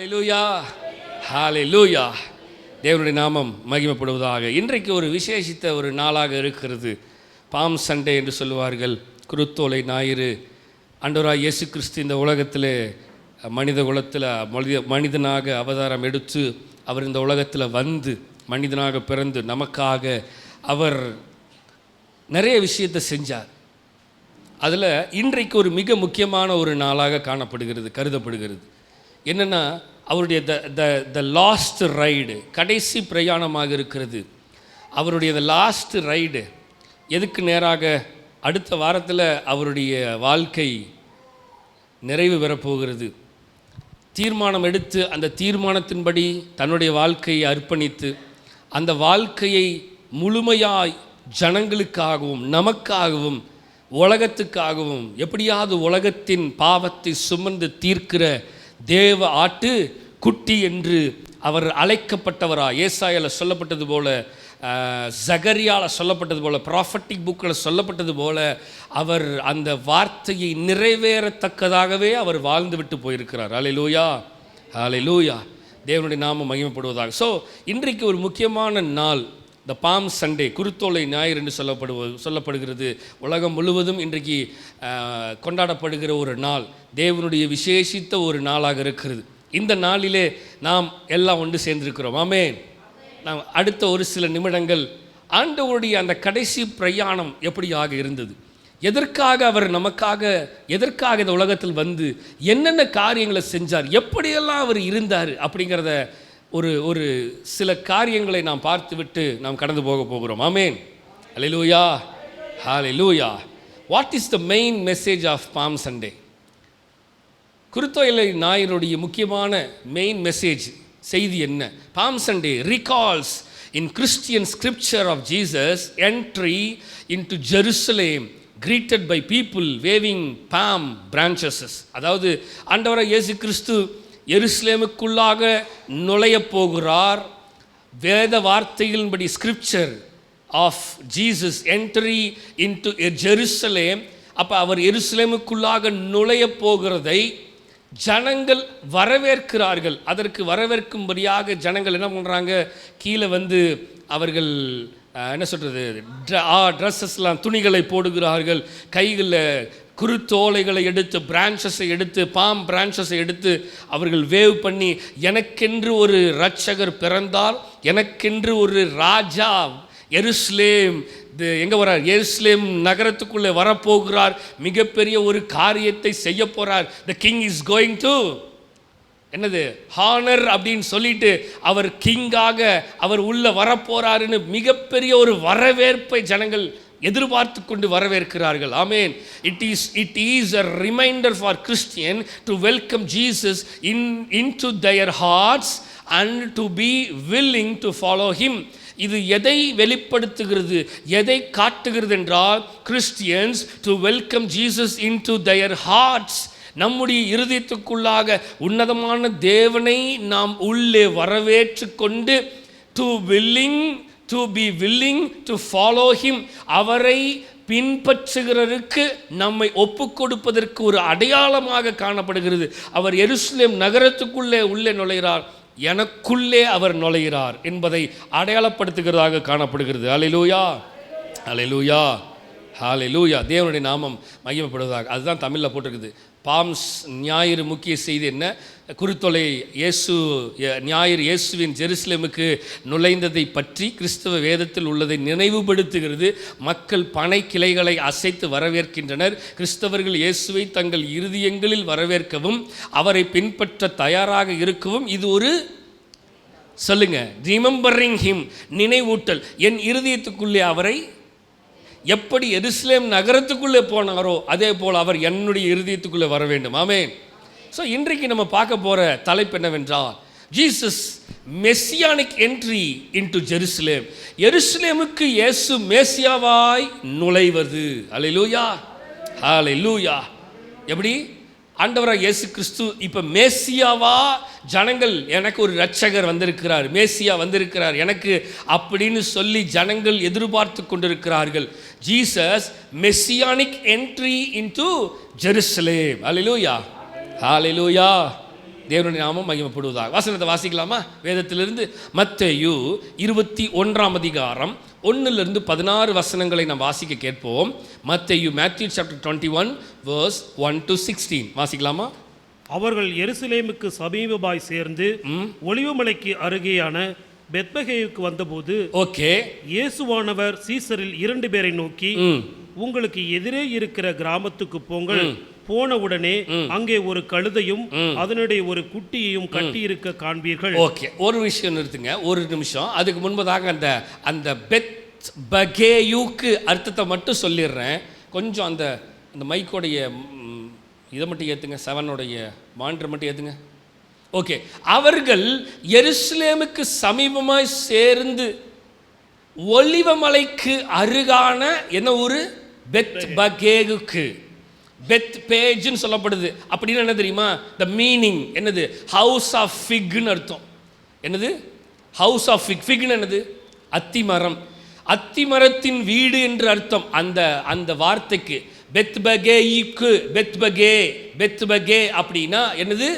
ஹல்லேலூயா, ஹல்லேலூயா. தேவனுடைய நாமம் மகிமைப்படுவதாக. இன்றைக்கு ஒரு விசேஷித்த ஒரு நாளாக இருக்கிறது. பாம் சண்டே என்று சொல்லுவார்கள். குருத்தோலை ஞாயிறு. ஆண்டவராகிய இயேசு கிறிஸ்து இந்த உலகத்தில் மனித குலத்தில் மனிதனாக அவதாரம் எடுத்து அவர் இந்த உலகத்தில் வந்து மனிதனாக பிறந்து நமக்காக அவர் நிறைய விஷயத்தை செஞ்சார். அதில் இன்றைக்கு ஒரு மிக முக்கியமான ஒரு நாளாக கருதப்படுகிறது. என்னென்னா அவருடைய த லாஸ்ட் ரைடு, கடைசி பிரயாணமாக இருக்கிறது. அவருடைய த லாஸ்ட் ரைடு எதுக்கு நேராக அடுத்த வாரத்தில் அவருடைய வாழ்க்கை நிறைவு பெறப்போகிறது. தீர்மானம் எடுத்து அந்த தீர்மானத்தின்படி தன்னுடைய வாழ்க்கையை அர்ப்பணித்து அந்த வாழ்க்கையை முழுமையாய் ஜனங்களுக்காகவும் நமக்காகவும் உலகத்துக்காகவும் எப்படியாவது உலகத்தின் பாவத்தை சுமந்து தீர்க்கிற தேவ ஆட்டு குட்டி என்று அவர் அழைக்கப்பட்டவராக ஏசாயால சொல்லப்பட்டது போல, ஜகரியால சொல்லப்பட்டது போல, ப்ராஃபட்டிக் புக்கில் சொல்லப்பட்டது போல அவர் அந்த வார்த்தையை நிறைவேறத்தக்கதாகவே அவர் வாழ்ந்து விட்டு போயிருக்கிறார். ஹல்லேலூயா, ஹல்லேலூயா. தேவனுடைய நாமம் மகிமைப்படுவதாக. ஸோ இன்றைக்கு ஒரு முக்கியமான நாள், த பாம் சண்டே, குருத்தோலை ஞாயிறு என்று சொல்லப்படுகிறது. உலகம் முழுவதும் இன்றைக்கு கொண்டாடப்படுகிற ஒரு நாள், தேவனுடைய விசேஷித்த ஒரு நாளாக இருக்கிறது. இந்த நாளிலே நாம் எல்லாம் ஒன்று சேர்ந்திருக்கிறோம். ஆமென். நாம் அடுத்த ஒரு சில நிமிடங்கள் ஆண்டவருடைய அந்த கடைசி பிரயாணம் எப்படியாக இருந்தது, எதற்காக அவர் நமக்காக எதற்காக இந்த உலகத்தில் வந்து என்னென்ன காரியங்களை செஞ்சார், எப்படியெல்லாம் அவர் இருந்தார் அப்படிங்கிறத ஒரு சில காரியங்களை நாம் பார்த்துவிட்டு நாம் கடந்து போகிறோம். ஆமென். ஹல்லேலூயா, ஹல்லேலூயா. What is the main message of Palm Sunday? குருத்தோலை ஞாயிறுடைய முக்கியமான மெயின் மெசேஜ் செய்தி என்ன? Palm Sunday recalls in Christian scripture of Jesus entry into Jerusalem greeted by people waving palm branches. அதாவது ஆண்டவராகிய இயேசு கிறிஸ்து எருசலேமுக்குள்ளாக நுழைய போகிறார். வேத வார்த்தைகளின்படி scripture of Jesus entry into Jerusalem. அப்போ அவர் எருசலேமுக்குள்ளாக நுழைய போகிறதை ஜனங்கள் வரவேற்கிறார்கள். அதற்கு வரவேற்கும்படியாக ஜனங்கள் என்ன பண்ணுறாங்க, கீழே வந்து அவர்கள் என்ன சொல்கிறது, ட்ரெஸ்ஸஸ்லாம் துணிகளை போடுகிறார்கள். கைகளில் குருத்தோலைகளை எடுத்து பிரான்ச்சஸை எடுத்து பாம் பிரான்ச்சஸை எடுத்து அவர்கள் வேவ் பண்ணி, எனக்கென்று ஒரு இரட்சகர் பிறந்தால், எனக்கென்று ஒரு ராஜா எருசலேம் எங்கே வரார், எருசலேம் நகரத்துக்குள்ளே வரப்போகிறார், மிகப்பெரிய ஒரு காரியத்தை செய்ய போகிறார். The king is going to என்னது ஹானர் அப்படின்னு சொல்லிட்டு அவர் கிங்காக அவர் உள்ள வரப்போறாருன்னு மிகப்பெரிய ஒரு வரவேற்பை ஜனங்கள் எதிர்பார்த்து கொண்டு வரவேற்கிறார்கள். ஆமென். It is a reminder for Christian to welcome Jesus into their hearts and to be willing to follow him. இது எதை வெளிப்படுத்துகிறது, எதை காட்டுகிறது என்றால், Christians to welcome Jesus into their hearts. நம்முடைய இருதயத்துக்குள்ளாக உன்னதமான தேவனை நாம் உள்ளே வரவேற்று கொண்டு to be willing to follow him, அவரை பின்பற்றுகிறதற்கு நம்மை ஒப்பு கொடுப்பதற்கு ஒரு அடையாளமாக காணப்படுகிறது. அவர் எருசலேம் நகரத்துக்குள்ளே உள்ளே நுழைகிறார், எனக்குள்ளே அவர் நுழைகிறார் என்பதை அடையாளப்படுத்துகிறதாக காணப்படுகிறது. ஹல்லேலூயா, ஹல்லேலூயா, ஹல்லேலூயா. தேவனுடைய நாமம் மகிமைப்படுவதாக. அதுதான் தமிழில் போட்டிருக்குது. பாம்ஸ் ஞாயிறு முக்கிய செய்தி என்ன? குருத்தோலை ஞாயிறு இயேசுவின் ஜெருசலேமுக்கு நுழைந்ததை பற்றி கிறிஸ்தவ வேதத்தில் உள்ளதை நினைவுபடுத்துகிறது. மக்கள் பனை கிளைகளை அசைத்து வரவேற்கின்றனர். கிறிஸ்தவர்கள் இயேசுவை தங்கள் இருதயங்களில் வரவேற்கவும் அவரை பின்பற்ற தயாராக இருக்கவும் இது ஒரு சொல்லுங்க, ரிமெம்பரிங் ஹிம், நினைவூட்டல். என் இருதயத்துக்குள்ளே அவரை எப்படி எருசலேம் நகரத்துக்குள்ளே போனாரோ அதே போல் அவர் என்னுடைய இருதயத்துக்குள்ளே வர வேண்டும். ஆமென். ஸோ இன்றைக்கு நம்ம பார்க்க போகிற தலைப்பு என்னவென்றால், Jesus messianic entry into Jerusalem. எருசலேமுக்கு இயேசு மேசியாவாய் நுழைவது. ஹல்லேலூயா, ஹல்லேலூயா. எப்படி ஆண்டவராக இயேசு கிறிஸ்து இப்போ மேசியாவா, ஜனங்கள் எனக்கு ஒரு இரட்சகர் வந்திருக்கிறார், மேசியா வந்திருக்கிறார் எனக்கு அப்படின்னு சொல்லி ஜனங்கள் எதிர்பார்த்து கொண்டிருக்கிறார்கள். Jesus messianic entry into Jerusalem. ஹல்லேலூயா, ஹல்லேலூயா, தேவனுடைய நாமம் மகிமைப்படுவதாக. வசனத்தை வாசிக்கலாமா? வேதத்திலிருந்து மத்தேயு 21 அதிகாரம் 1 16 வசனங்களை நாம் வாசிக்க கேட்போம். மேத்யூ சாப்டர் 21 verse 1 to 16 வாசிக்கலாமா? அவர்கள் எருசலேமுக்கு சமீபமாய் சேர்ந்து ஒலிவமலைக்கு அருகேயான பெத்லகேமுக்கு வந்தபோது இயேசுவானவர் சீசரில் 2 பேரை நோக்கி, உங்களுக்கு எதிரே இருக்கிற கிராமத்துக்கு போங்கள். போன உடனே அங்கே ஒரு கழுதையும் அதனுடைய ஒரு குட்டியையும் கட்டி இருக்க காண்பீர்கள். ஓகே, ஒரு விஷயம் நிறுத்துங்க, ஒரு நிமிஷம். அதுக்கு முன்பதாக அந்த பெத்பகேயுக்கு அர்த்தத்தை மட்டும் சொல்லிடுறேன். கொஞ்சம் அந்த மைக்கோடைய இதை மட்டும் ஏற்றுங்க, 7 மானிட்டர் மட்டும் ஏற்றுங்க. ஓகே, அவர்கள் எருசலேமுக்கு சமீபமாய் சேர்ந்து ஒலிவமலைக்கு அருகான என்ன ஊரு? பெத்பகேயுக்கு. பெத்பேஜ்னு சொல்லப்படுது. அப்படின்னு என்ன தெரியுமா? த மீனிங் என்னது? ஹவுஸ் ஆஃப் ஃபிக்னு அர்த்தம். என்னது? ஹவுஸ் ஆஃப் ஃபிக். ஃபிக்னு என்னது? அத்திமரம். அத்திமரத்தின் வீடு என்று அர்த்தம் அந்த வார்த்தைக்கு. பெத்பகேயுக்கு, பெத்பகே அப்படின்னா என்னது?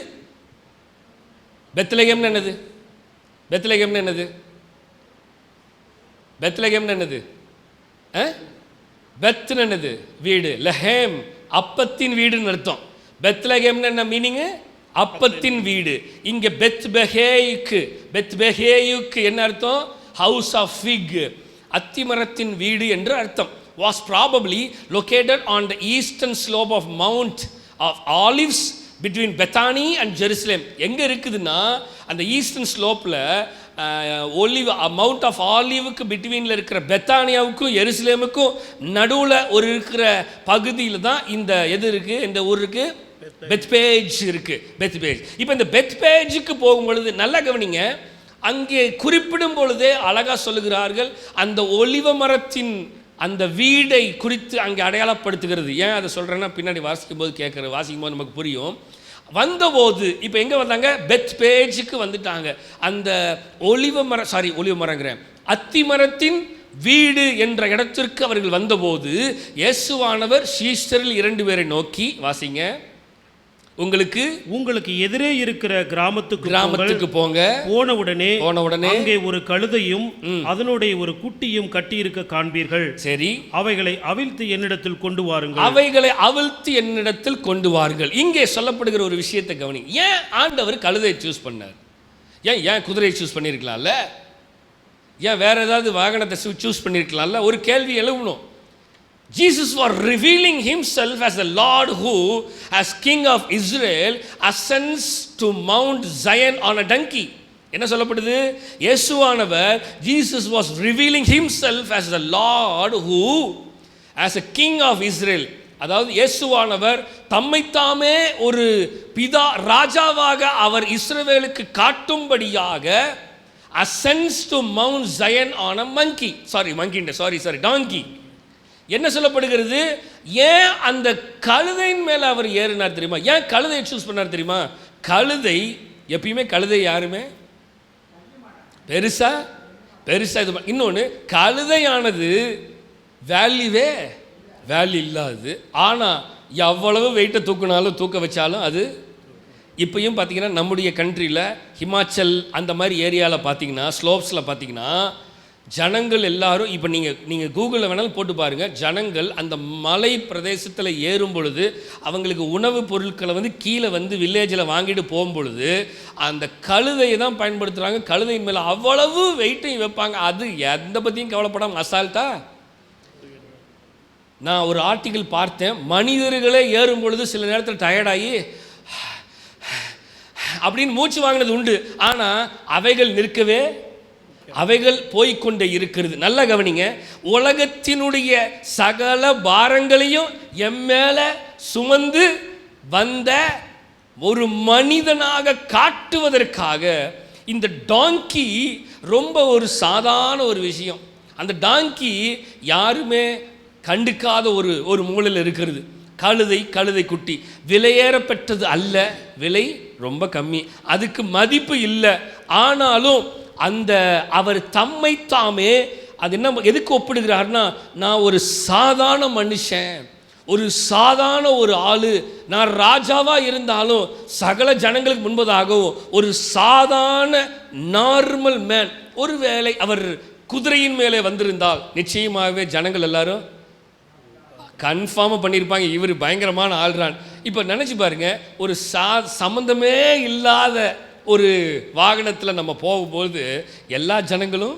பெத்லகேம்னு என்னது? பெத்லகேம்னு என்னது? பெத்லகேம்னு என்னது? பெத்னு என்னது? வீடு. லஹேம் அப்பத்தின் வீடுன்னு அர்த்தம். பெத்லகேம்னு என்ன மீனிங்கு? அப்பத்தின் வீடு. இங்கே பெத்பகேயுக்கு என்ன அர்த்தம்? ஹவுஸ் ஆஃப் ஃபிக், அத்திமரத்தின் வீடு என்று அர்த்தம். was probably located on the eastern slope of Mount of Olives between Bethany and Jerusalem. எங்கே இருக்குதுன்னா அந்த ஈஸ்டர்ன் ஸ்லோப்பில் மவுண்ட் ஆஃப் ஆலிவுக்கு பிட்வீனில் இருக்கிற பெத்தானியாவுக்கும் எருசலேமுக்கும் நடுவில் இருக்கிற பகுதியில் தான் இந்த எது இருக்குது? இந்த ஊர் இருக்குது, பெத்பேஜ் இருக்குது. பெத்பேஜ். இப்போ இந்த பெத்பேஜுக்கு போகும்பொழுது நல்லா கவனிங்க, அங்கே குறிப்பிடும் பொழுதே அழகாக சொல்லுகிறார்கள், அந்த ஒலிவ மரத்தின் அந்த வீடை குறித்து அங்கே அடையாளப்படுத்துகிறது. ஏன் அதை சொல்கிறேன்னா பின்னாடி வாசிக்கும் போது நமக்கு புரியும். வந்தபோது இப்போ எங்கே வந்தாங்க? பெத்பேஜுக்கு வந்துட்டாங்க. அந்த ஒலிவ மரங்கிறேன் அத்திமரத்தின் வீடு என்ற இடத்திற்கு அவர்கள் வந்தபோது இயேசுவானவர் சீஷரில் 2 பேரை நோக்கி, வாசிங்க, உங்களுக்கு எதிரே இருக்கிற கிராமத்துக்கு போங்க. போன உடனே அங்கே ஒரு கழுதையும் அதனுடைய ஒரு குட்டியும் கட்டி இருக்க காண்பீர்கள். சரி, அவைகளை அவிழ்த்து என்னிடத்தில் கொண்டு வாருங்கள். இங்கே சொல்லப்படுகிற ஒரு விஷயத்தை கவனி. ஏன் ஆண்டவர் கழுதையை சூஸ் பண்ணார்? ஏன் குதிரையை சூஸ் பண்ணியிருக்கலாம்ல? ஏன் வேற ஏதாவது வாகனத்தை சூஸ் பண்ணியிருக்கலாம்ல? ஒரு கேள்வி எழுவணும். Jesus was revealing himself as the Lord who, as King of Israel, ascends to Mount Zion on a donkey. என்ன சொல்லப்படுது? இயேசுவானவர் Jesus was revealing himself as the Lord who, as a King of Israel, அதாவது இயேசுவானவர் தம்மைத்தாமே ஒரு ராஜாவாக அவர் இஸ்ரவேலுக்கு காட்டும்படியாக ascends to Mount Zion on a donkey. என்ன சொல்லப்படுகிறது? ஏன் அந்த கழுதையின் மேலே அவர் ஏறினார் தெரியுமா? ஏன் கழுதையை சூஸ் பண்ணார் தெரியுமா? கழுதை எப்பயுமே யாருமே பெருசா இது. இன்னொன்று, கழுதையானது வேல்யூ இல்லாது. ஆனால் எவ்வளவு வெயிட்டை தூக்க வச்சாலும் அது இப்பயும் பார்த்தீங்கன்னா நம்முடைய கண்ட்ரியில் ஹிமாச்சல் அந்த மாதிரி ஏரியாவில் பார்த்தீங்கன்னா, ஸ்லோப்ஸில் பார்த்தீங்கன்னா, ஜனங்கள் எல்லாரும் இப்போ நீங்கள் கூகுளில் வேணாலும் போட்டு பாருங்கள். ஜனங்கள் அந்த மலை பிரதேசத்தில் ஏறும் பொழுது அவங்களுக்கு உணவுப் பொருட்களை கீழே வில்லேஜில் வாங்கிட்டு போகும்பொழுது அந்த கழுதையை தான் பயன்படுத்துகிறாங்க. கழுதையின் மேலே அவ்வளவு வெயிட்டையும் வைப்பாங்க. அது எந்த பற்றியும் கவலைப்படாமல் அசால்ட்டா. நான் ஒரு ஆர்டிக்கிள் பார்த்தேன், மனிதர்களே ஏறும் பொழுது சில நேரத்தில் டயர்டாகி அப்படின்னு மூச்சு வாங்கினது உண்டு. ஆனால் அவைகள் போய்கொண்டே இருக்கிறது. நல்லா கவனிங்க, உலகத்தினுடைய சகல பாரங்களையும் எம்மேல சுமந்து வந்த ஒரு மனிதனாக காட்டுவதற்காக இந்த டாங்கி ரொம்ப ஒரு சாதாரண ஒரு விஷயம். அந்த டாங்கி யாருமே கண்டுக்காத ஒரு மூலையில் இருக்கிறது. கழுதை குட்டி விலையேறப்பட்டது அல்ல, விலை ரொம்ப கம்மி, அதுக்கு மதிப்பு இல்லை. ஆனாலும் அந்த அவர் தம்மைத்தாமே அது என்ன எதுக்கு ஒப்பிடுகிறார்னா, நான் ஒரு சாதாரண மனுஷன், ஒரு சாதாரண ஒரு ஆளு, நான் ராஜாவா இருந்தாலும் சகல ஜனங்களுக்கு முன்பதாகவும் ஒரு சாதாரண நார்மல் மேன், ஒருவேளை அவர் குதிரையின் மேலே வந்திருந்தால் நிச்சயமாகவே ஜனங்கள் எல்லாரும் கன்ஃபார்மாக பண்ணியிருப்பாங்க, இவர் பயங்கரமான ஆள்றான். இப்போ நினச்சி பாருங்க, ஒரு சம்மந்தமே இல்லாத ஒரு வாகனத்தில் நம்ம போகும்போது எல்லா ஜனங்களும்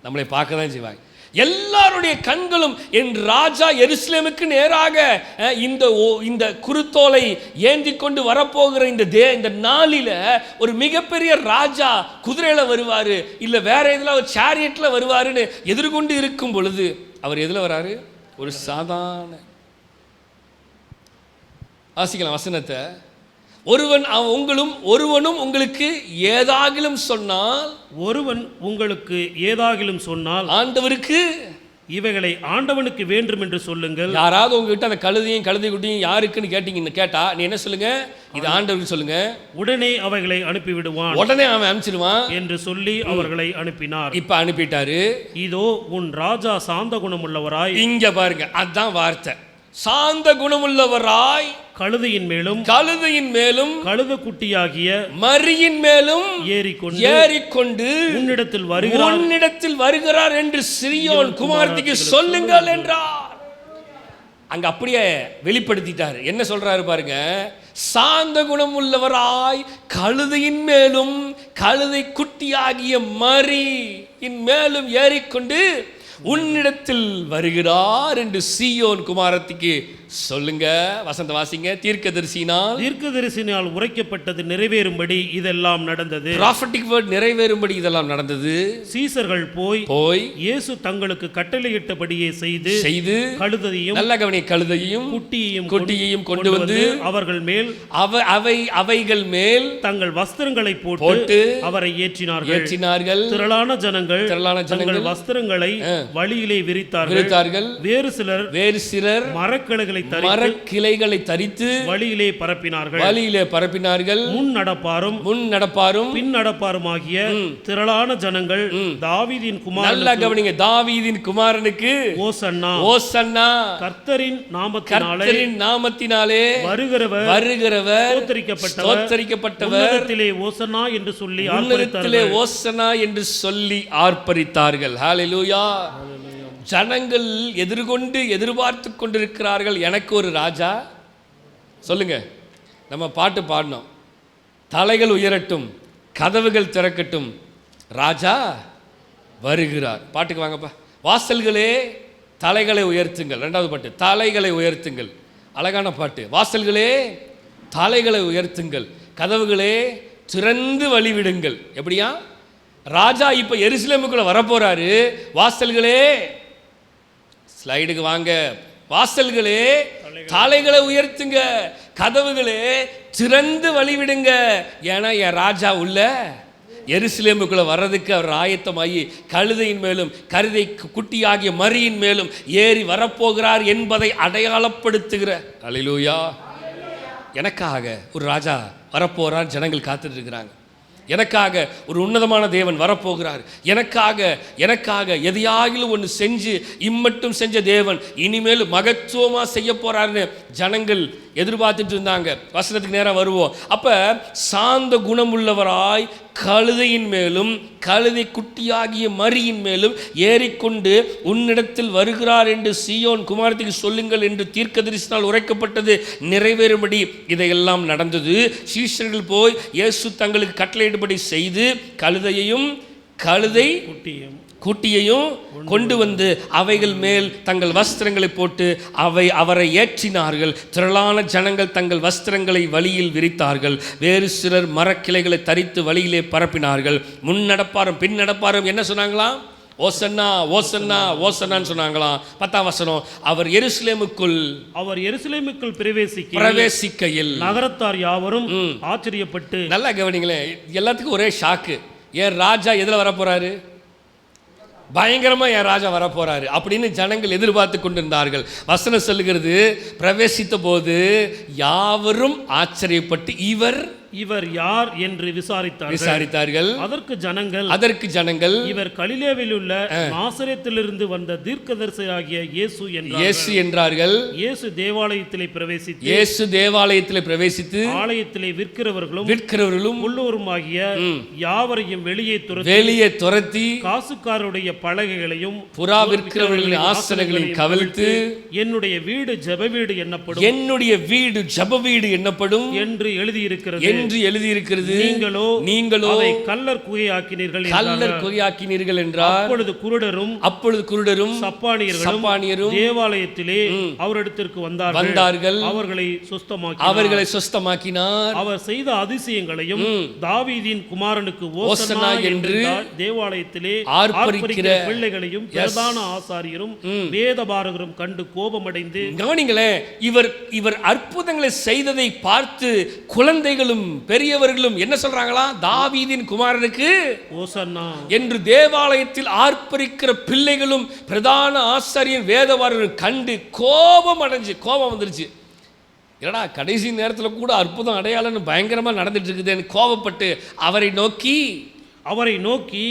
நம்மளை பார்க்க தான் செய்வாங்க. எல்லாருடைய கண்களும் என் ராஜா எருசலேமுக்கு நேராக இந்த குருத்தோலை ஏந்தி கொண்டு வரப்போகிற இந்த நாளில் ஒரு மிகப்பெரிய ராஜா குதிரையில் வருவார், இல்லை வேற எதில் ஒரு சேரியட்டில் வருவாருன்னு எதிர்கொண்டு இருக்கும் பொழுது அவர் எதில் வராரு? ஒரு சாதாரண, வாசிக்கலாம் வசனத்தை, ஒருவனும் உங்களுக்கு ஏதாகிலும் சொன்னால், ஒருவன் உங்களுக்கு ஏதாகிலும் சொன்னால் ஆண்டவருக்கு இவைகளை ஆண்டவனுக்கு வேண்டும் என்று சொல்லுங்கள். யாராவது உங்ககிட்ட அந்த கழுதை குட்டியும் யாருக்குன்னு கேட்டா நீ என்ன சொல்லுங்க? இது ஆண்டவருக்கு சொல்லுங்க. உடனே அவைகளை அனுப்பிவிடுவான், உடனே அவன் அனுப்பிச்சிடுவான் என்று சொல்லி அவர்களை அனுப்பினார். இப்ப அனுப்பிட்டாரு. இதோ உன் ராஜா சாந்த குணமுள்ளவராய், இங்க பாருங்க, அதான் வார்த்தை, சாந்த குணமுள்ளவராய் கழுதையின் மேலும் கழுத குட்டியாகிய மரியின் மேலும் ஏறிக்கொண்டு உன்னிடத்தில் வருகிறார் என்று சீயோன் குமாரத்திக்கு சொல்லுங்கள் என்றார். அங்க அப்படியே வெளிப்படுத்திட்டார். என்ன சொல்றாரு பாருங்க, சாந்த குணமுள்ளவராய் கழுதையின் மேலும் கழுதை குட்டியாகிய மரியின் மேலும் ஏறிக்கொண்டு உன்னிடத்தில் வருகிறார் என்று சீயோன் குமாரத்திக்கு சொல்லுங்க. வசந்த வாசிங்க. தீர்க்கதரிசினால் உரைக்கப்பட்டது நிறைவேறும்படி இதெல்லாம் நடந்தது. prophetic word நிறைவேறும்படி இதெல்லாம் நடந்தது. சீசர்கள் போய் இயேசு தங்களுக்கு கட்டளையிட்டபடியே செய்து கழுதையும், நல்ல கவனி, கழுதையும் குட்டியையும் கொண்டு வந்து அவர்கள் மேல் அவைகள் மேல் தங்கள் வஸ்திரங்களை போட்டு அவரை ஏற்றினார்கள். திரளான ஜனங்கள் வஸ்திரங்களை வழியிலே விரித்தார்கள். வேறு சிலர் மரக்கிளைகளை தரித்து வழியிலே பரப்பினார்கள். முன் நடப்பாரும் பின் நடப்பாருமாகிய திரளான ஜனங்கள் தாவீதின் குமாரனுக்கு ஓசன்னா, கர்த்தரின் நாமத்தினாலே வருகிறவர் ஸ்தோத்திரிக்கப்பட்டவர் ஓசன்னா என்று சொல்லி ஆர்ப்பரித்தார்கள். ஹல்லேலூயா. ஜனங்கள் எதிர்பார்த்து கொண்டிருக்கிறார்கள், எனக்கு ஒரு ராஜா. சொல்லுங்க, நம்ம பாட்டு பாடணும், தலைகள் உயரட்டும், கதவுகள் திறக்கட்டும், ராஜா வருகிறார். பாட்டுக்கு வாங்கப்பா. வாசல்களே தலைகளை உயர்த்துங்கள். ரெண்டாவது பாட்டு, தலைகளை உயர்த்துங்கள். அழகான பாட்டு. வாசல்களே தலைகளை உயர்த்துங்கள், கதவுகளே திறந்து வழிவிடுங்கள். எப்படியா? ராஜா இப்ப எருசலேமுக்குள்ள வரப்போறாரு. வாசல்களே, ஸ்லைடுக்கு வாங்க, வாசல்களே தலைகளை உயர்த்துங்க, கதவுகளே திறந்து வழிவிடுங்க. ஏன்னா என் ராஜா உள்ள எருசலேமுக்குள்ள வர்றதுக்கு அவர் ஆயத்தமாகி கழுதையின் மேலும் கழுதை குட்டியாகிய மரியின் மேலும் ஏறி வரப்போகிறார் என்பதை அடையாளப்படுத்துகிற. அல்லேலூயா. எனக்காக ஒரு ராஜா வரப்போறார், ஜனங்கள் காத்துட்டு இருக்கிறாங்க. எனக்காக ஒரு உன்னதமான தேவன் வரப்போகிறார். எனக்காக எதையாகிலும் ஒன்று செஞ்சு இம்மட்டும் செஞ்ச தேவன் இனிமேல் மகத்துவமாக செய்ய போறாருன்னு ஜனங்கள் எதிர்பார்த்துட்டு இருந்தாங்க. வசனத்துக்கு நேரம் வருவோம். அப்ப சாந்த குணமுள்ளவராய் கழுதையின் மேலும் கழுதை குட்டியாகிய மரியின் மேலும் ஏறிக்கொண்டு உன்னிடத்தில் வருகிறார் என்று சீயோன் குமாரத்திற்கு சொல்லுங்கள் என்று தீர்க்கதரிசினால் உரைக்கப்பட்டது நிறைவேறும்படி இதையெல்லாம் நடந்தது. சீஷர்கள் போய் இயேசு தங்களுக்கு கட்டளையிட்டபடி செய்து கழுதையையும் கழுதை குட்டியையும் கொண்டு வந்து அவைகள் மேல் தங்கள் வஸ்திரங்களை போட்டு அவரை ஏற்றினார்கள். திரளான ஜனங்கள் தங்கள் வஸ்திரங்களை வழியில் விரித்தார்கள். வேறு சிலர் மரக்கிளைகளை தரித்து வழியிலே பரப்பினார்கள். முன் நடப்பாரும் பின் நடப்பாரும் என்ன சொன்னாங்களாம்? ஓசன்னா ஓசன்னா ஓசன்னான்னு சொன்னாங்களாம். 10ஆம் வசனம், அவர் எருசலேமுக்குள் பிரவேசிக்கையில் நகரத்தார் யாவரும் ஆச்சரியப்பட்டு. நல்லா கவனிங்களேன், எல்லாத்துக்கும் ஒரே ஷாக்கு. என் ராஜா எதில் வரப்போறாரு? பயங்கரமா என் ராஜா வரப்போறாரு அப்படின்னு ஜனங்கள் எதிர்பார்த்து கொண்டிருந்தார்கள். வசனம் சொல்லுகிறது, பிரவேசித்த போது யாவரும் ஆச்சரியப்பட்டு இவர் இவர் யார் என்று விசாரித்தார்கள். அதற்கு ஜனங்கள் இவர் கலிலேயாவில் உள்ள நாசரேத்திலிருந்து வந்த தீர்க்கதரிசியாகிய இயேசு என்றார்கள். இயேசு தேவாலயத்திலே பிரவேசித்து ஆலயத்திலே விற்கிறவர்களும் உள்ளோருமாகிய யாவரையும் வெளியே துரத்தி காசுக்காரருடைய பலகைகளையும் புறா விற்கிறவர்களின் ஆசனங்களையும் கவிழ்த்து என்னுடைய வீடு ஜெபவீடு என்னப்படும் என்று எழுதியிருக்கிறது. நீங்களோ அதை கல்லர் குகையாக்கினீர்கள் என்றார். அப்பொழுது குருடரும் சப்பானியரும் தேவாலயத்திலே அவரிடத்திற்கு வந்தார்கள். அவர்களை சுஸ்தமாக்கினார். அவர் செய்த அதிசயங்களையும் தாவீதின் குமாரனுக்கு ஓசன்னா என்று தேவாலயத்திலே ஆர்ப்பரிக்கிற பிள்ளைகளையும் பிரதான ஆசாரியரும் வேதபாரகரும் கண்டு கோபமடைந்து, கவனிங்களேன், இவர் அற்புதங்களை செய்ததை பார்த்து குழந்தைகளும் பெரியவர்களும் என்ன சொல்றாங்களா? தாவீதின் குமாரனுக்கு ஓசன்னா என்று தேவாலயத்தில் ஆர்ப்பரிக்கிற பிள்ளைகளும் பிரதான ஆசாரியர் வேதபாரகரும் கண்டு கோபம் வந்துருச்சு. என்னடா கடைசி நேரத்தில் கூட அற்புதம் அடையாளம்னு பயங்கரமா நடந்துட்டு இருக்குதுன்னு கோபப்பட்டு அவரை நோக்கி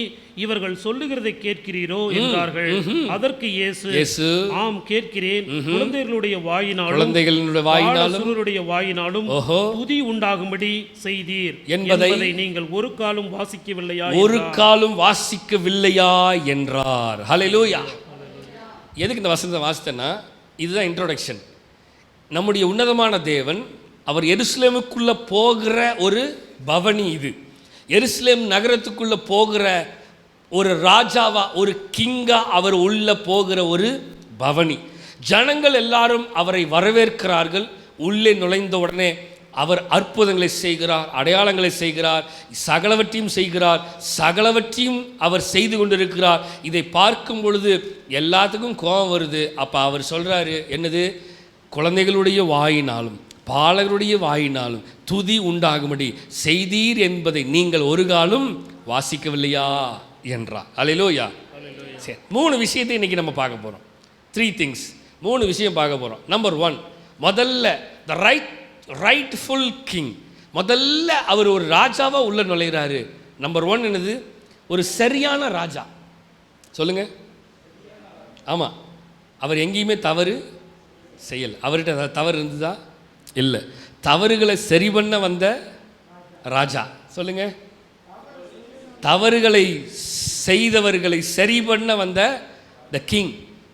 இவர்கள் சொல்லுகிறதை கேட்கிறீரோ என்றார்கள். அதற்கு இயேசு ஆம் கேட்கிறேன். குழந்தைகளுடைய வாயினாலும் துதி உண்டாகும்படி செய்தீர் என்பதை நீங்கள் ஒரு காலும் வாசிக்கவில்லையா என்றார். ஹல்லேலூயா. எதுக்கு இந்த வசனத்தை வாசித்தேன்னா, இதுதான் இன்ட்ரோடக்ஷன். நம்முடைய உன்னதமான தேவன் அவர் எருசலேமுக்குள்ள போகிற ஒரு பவனி. இது எருசலேம் நகரத்துக்குள்ள போகிற ஒரு ராஜாவா, ஒரு கிங்கா அவர் உள்ள போகிற ஒரு பவனி. ஜனங்கள் எல்லாரும் அவரை வரவேற்கிறார்கள். உள்ளே நுழைந்த உடனே அவர் அற்புதங்களை செய்கிறார், அடையாளங்களை செய்கிறார், சகலவற்றையும் அவர் செய்து கொண்டிருக்கிறார். இதை பார்க்கும் பொழுது எல்லாத்துக்கும் கோபம் வருது. அப்போ அவர் சொல்றாரு, என்னது? குழந்தைகளுடைய வாயினாலும் பாலகருடைய வாயினாலும் துதி உண்டாகும்படி செய்தீர் என்பதை நீங்கள் ஒரு காலம் வாசிக்கவில்லையா என்றார். அல்லேலூயா. சரி, 3 விஷயத்தை இன்னைக்கு நம்ம பார்க்க போறோம். 3 things, 3 விஷயம் பார்க்க போறோம். நம்பர் 1, முதல்ல த ரைட்ஃபுல் கிங். முதல்ல அவர் ஒரு ராஜாவா உள்ள நுழைகிறாரு. நம்பர் 1 என்னது? ஒரு சரியான ராஜா. சொல்லுங்க. ஆமா, அவர் எங்கேயுமே தவறு செய்யல. அவர்கிட்ட தவறு இருந்ததா? இல்லை. தவறுகளை சரி பண்ண வந்த ராஜா. சொல்லுங்க. தவறுகளை செய்தவர்களை சரி பண்ண வந்த the king,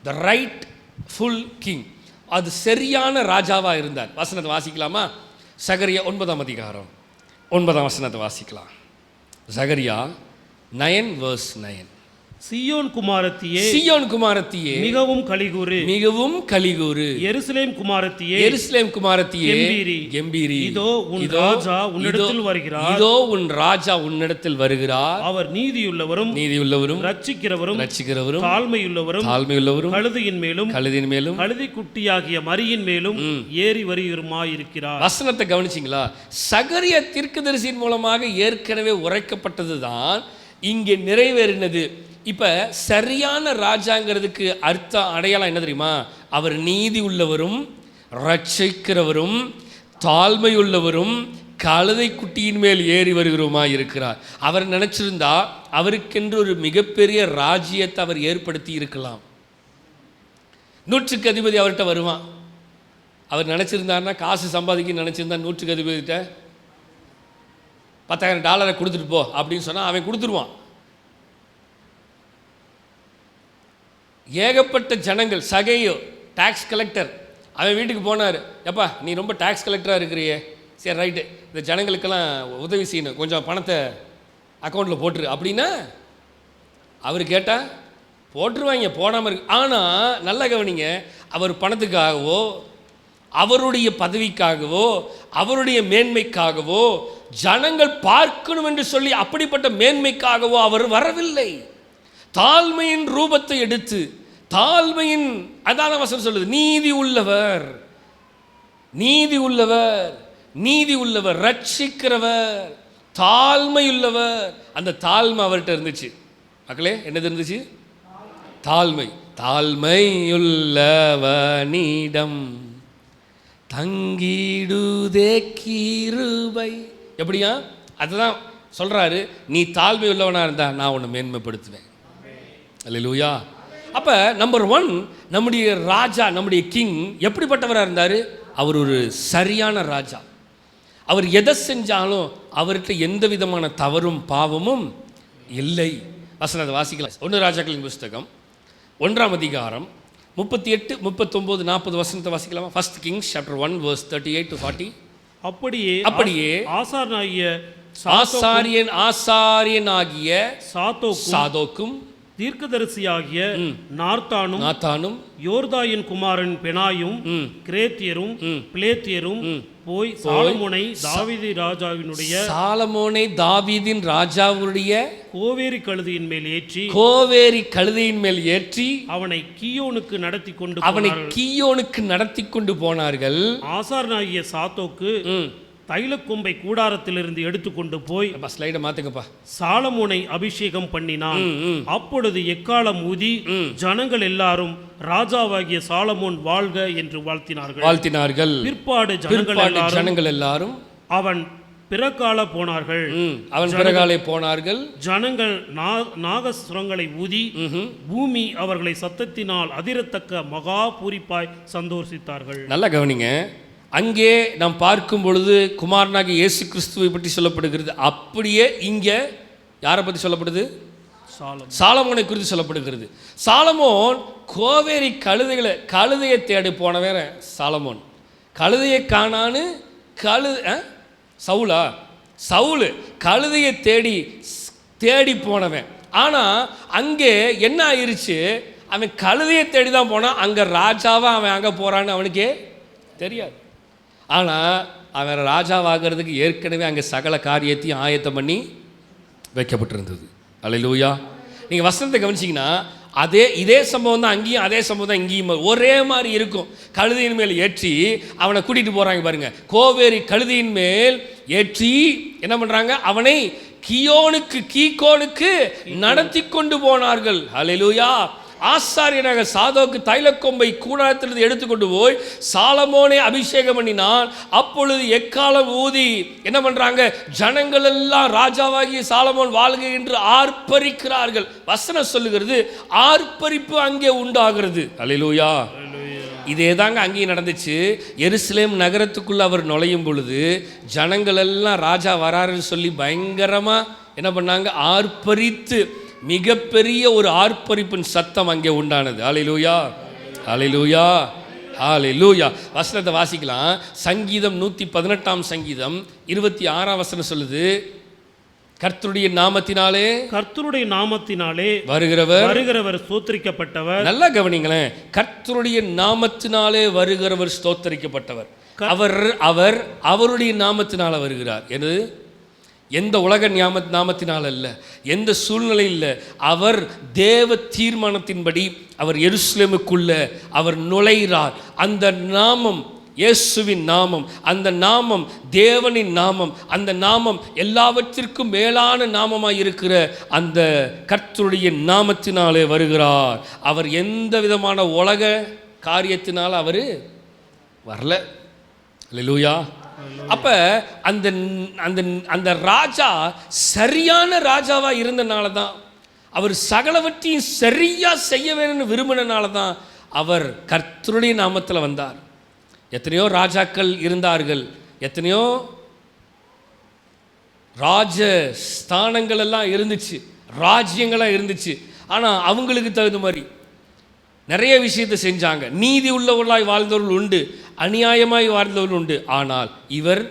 the rightful king. அது சரியான ராஜாவா இருந்தார். வசனத்தை வாசிக்கலாமா? சகரியா 9ஆம் அதிகாரம் 9ஆம் வசனத்தை வாசிக்கலாம். சகரியா 9:9. சீயோன் குமாரத்தியே மிகவும் கலிகூரு. எருசலேம் குமாரத்தியே கெம்பீரி. இதோ உன் ராஜா உன்னிடத்தில் வருகிறார். அவர் நீதியுள்ளவரும் ரட்சிக்கிறவரும் தாழ்மையுள்ளவரும் கழுதையின் மேலும் கழுதை குட்டியாகிய மரியின் மேலும் ஏறி வருகிறமாயிருக்கிறார். வசனத்தை கவனிச்சிங்களா? சகரியா தீர்க்கதரிசியின் மூலமாக ஏற்கனவே உரைக்கப்பட்டதுதான் இங்கே நிறைவேறினது. இப்போ சரியான ராஜாங்கிறதுக்கு அர்த்தம், அடையாளம் என்ன தெரியுமா? அவர் நீதி உள்ளவரும் ரட்சிக்கிறவரும் தாழ்மையுள்ளவரும் கழுதை குட்டியின் மேல் ஏறி வருகிறோமா இருக்கிறார். அவர் நினைச்சிருந்தா அவருக்கென்று ஒரு மிகப்பெரிய ராஜ்யத்தை அவர் ஏற்படுத்தி இருக்கலாம். 100க்கு அதிபதி அவர்கிட்ட வருவான். அவர் நினைச்சிருந்தாருன்னா, காசு சம்பாதிக்க நினைச்சிருந்தா 100க்கு அதிபதிகிட்ட $10,000 கொடுத்துட்டு போ அப்படின்னு சொன்னால் அவன் கொடுத்துருவான். ஏகப்பட்ட ஜனங்கள், சகையோ டாக்ஸ் கலெக்டர், அவன் வீட்டுக்கு போனார். எப்பா நீ ரொம்ப டாக்ஸ் கலெக்டராக இருக்கிறியே, சரி ரைட்டு, இந்த ஜனங்களுக்கெல்லாம் உதவி செய்யணும், கொஞ்சம் பணத்தை அக்கௌண்ட்டில் போட்டுரு அப்படின்னா அவர் கேட்டால் போட்டுருவாங்க, போடாமல் இருக்கு. ஆனால் நல்ல கவனிங்க, அவர் பணத்துக்காகவோ அவருடைய பதவிக்காகவோ அவருடைய மேன்மைக்காகவோ ஜனங்கள் பார்க்கணும் என்று சொல்லி அப்படிப்பட்ட மேன்மைக்காகவோ அவர் வரவில்லை. தாழ்மையின் ரூபத்தை எடுத்து, தாழ்மையின், அதான வசனம் சொல்லுது, நீதி உள்ளவர் ரட்சிக்கிறவர் தாழ்மையுள்ளவர். அந்த தாழ்மை அவர்கிட்ட இருந்துச்சு. மக்களே, என்னது இருந்துச்சு? தாழ்மையுள்ளவனிடம் தங்கிடுதே கிருபை. எப்படியா? அதுதான் சொல்றாரு, நீ தாழ்மை உள்ளவனா இருந்தா நான் உன்னை மேன்மைப்படுத்துவேன். அல்லேலூயா. அப்ப நம்பர் 1, நம்முடைய ராஜா, நம்முடைய கிங் எப்படிப்பட்டவராக இருந்தார்? அவர் ஒரு சரியான ராஜா. அவர் எதை செஞ்சாலும் அவர்கிட்ட எந்த விதமான தவறும் பாவமும் இல்லை. வசனத்தை வாசிக்கலாம். 1 ராஜாக்களின் புஸ்தகம் 1ஆம் அதிகாரம் 38, 39, 40 வசனத்தை வாசிக்கலாமா? 1 Kings chapter 1 verse 38 to 40. அப்படியே ஆசாரியனாகிய சாதோக்கும் தீர்க்கதரிசியாகிய நாத்தானும் யோர்தாயின் குமாரன் பெனாயும் கிரேத்தியரும் பிலேத்தியரும் போய் சாலமோனை தாவீதின் ராஜாவுடைய கோவேரி கழுதையின் மேல் ஏற்றி அவனை கீயோனுக்கு நடத்தி கொண்டு போனார்கள். ஆசாரனாகிய சாத்தோக்கு தைலக்கொம்பை கூடாரத்திலிருந்து எடுத்துக்கொண்டு போய் ஸ்லைடை மாத்துங்கப்பா, சாலமோனை அபிஷேகம் பண்ணினான். அப்பொழுது எக்காலம் ஊதி ஜனங்கள் எல்லாரும் ராஜாவாகிய சாலமோன் வாழ்க என்று வாழ்த்தினார்கள். பிற்பாடு ஜனங்கள் எல்லாரும் அவன் பிறகால போனார்கள். ஜனங்கள் நாகசுரங்களை ஊதி பூமி அவர்களை சத்தத்தினால் அதிரத்தக்க மகா பூரிப்பாய் சந்தோஷித்தார்கள். நல்லா கவனிங்க. அங்கே நாம் பார்க்கும் பொழுது குமாரனாகிய இயேசு கிறிஸ்துவை பற்றி சொல்லப்படுகிறது. அப்படியே இங்கே யாரை பற்றி சொல்லப்படுது? சாலமோனை குறித்து சொல்லப்படுகிறது. சாலமோன் கோவேரி கழுதையை தேடி போனவன் சாலமோன். கழுதையை காணான்னு சவுலு கழுதையை தேடி போனவன். ஆனால் அங்கே என்ன ஆயிடுச்சு? அவன் கழுதையை தேடி தான் போனான். அங்கே ராஜாவா அவன் அங்கே போகிறான்னு அவனுக்கே தெரியாது. ஆனால் அவன் ராஜாவாகிறதுக்கு ஏற்கனவே அங்கே சகல காரியத்தையும் ஆயத்தம் பண்ணி வைக்கப்பட்டிருந்தது. அல்லேலூயா. நீங்கள் வசனத்தை கவனிச்சிங்கன்னா இதே சம்பவம் தான் அங்கேயும், அதே சம்பவம் தான் இங்கேயும் ஒரே மாதிரி இருக்கும். கழுதையின் மேல் ஏற்றி அவனை கூட்டிகிட்டு போகிறாங்க பாருங்க. கோவேரி கழுதையின் மேல் ஏற்றி என்ன பண்ணுறாங்க? அவனை கீகோனுக்கு நடத்தி கொண்டு போனார்கள். அல்லேலூயா. ஆசாரியனாக சாதோக்கு தைலக்கொம்பை கூடாரத்திலிருந்து எடுத்துக்கொண்டு போய் சாலமோனை அபிஷேகம் பண்ணினான். அப்பொழுது எக்காலம் ஊதி என்ன பண்றாங்க? ஜனங்கள் எல்லாம் ராஜாவாகிய சாலமோன் வாழ்க என்று ஆர்ப்பரிக்கிறார்கள். வசனம் சொல்லுகிறது, ஆர்ப்பரிப்பு அங்கே உண்டாகிறது. அல்லேலூயா. இதே தாங்க அங்கேயும் நடந்துச்சு. எருசலேம் நகரத்துக்குள்ள அவர் நுழையும் பொழுது ஜனங்கள் எல்லாம் ராஜா வராருன்னு சொல்லி பயங்கரமா என்ன பண்ணாங்க? ஆர்ப்பரித்து மிகப்பெரிய ஒரு ஆர்ப்பரிப்பின் சத்தம் அங்கே உண்டானது. அல்லேலூயா, அல்லேலூயா, அல்லேலூயா. வசனத்தை வாசிக்கலாம். சங்கீதம் 118ஆம் சங்கீதம் 26ஆம் வசனம் சொல்லுது, கர்த்தருடைய நாமத்தினாலே வருகிறவர் ஸ்தோத்திரிக்கப்பட்டவர். நல்லா கவனிங்களேன். கர்த்தருடைய நாமத்தினாலே வருகிறவர் ஸ்தோத்திரிக்கப்பட்டவர். அவருடைய நாமத்தினால வருகிறார். என்னது? எந்த உலக நாமத்தினால் அல்ல, எந்த சூழ்நிலையில் இல்லை. அவர் தேவ தீர்மானத்தின்படி அவர் எருசலேமுக்குள்ள அவர் நுழைகிறார். அந்த நாமம் இயேசுவின் நாமம், அந்த நாமம் தேவனின் நாமம், அந்த நாமம் எல்லாவற்றிற்கும் மேலான நாமமாய் இருக்கிற அந்த கர்த்தருடைய நாமத்தினாலே வருகிறார். அவர் எந்த விதமான உலக காரியத்தினால் அவர் வரல. அல்லேலூயா. அப்ப அந்த அந்த அந்த ராஜா சரியான ராஜாவா இருந்தனால தான், அவர் சகலவற்றையும் சரியா செய்ய வேணும்னு விரும்பினால தான் அவர் கர்த்தருடைய நாமத்தில் வந்தார். எத்தனையோ ராஜாக்கள் இருந்தார்கள், எத்தனையோ ராஜ ஸ்தானங்கள் எல்லாம் இருந்துச்சு, ராஜ்யங்களாக இருந்துச்சு. ஆனால் அவங்களுக்கு தகுந்த மாதிரி நிறைய விஷயத்தை செஞ்சாங்க. நீதி உள்ளவர்களாய் வாழ்ந்தவர்கள் உண்டு, அநியாயமாய் வாழ்ந்தவர்கள் உண்டு. ஆனால் இவர்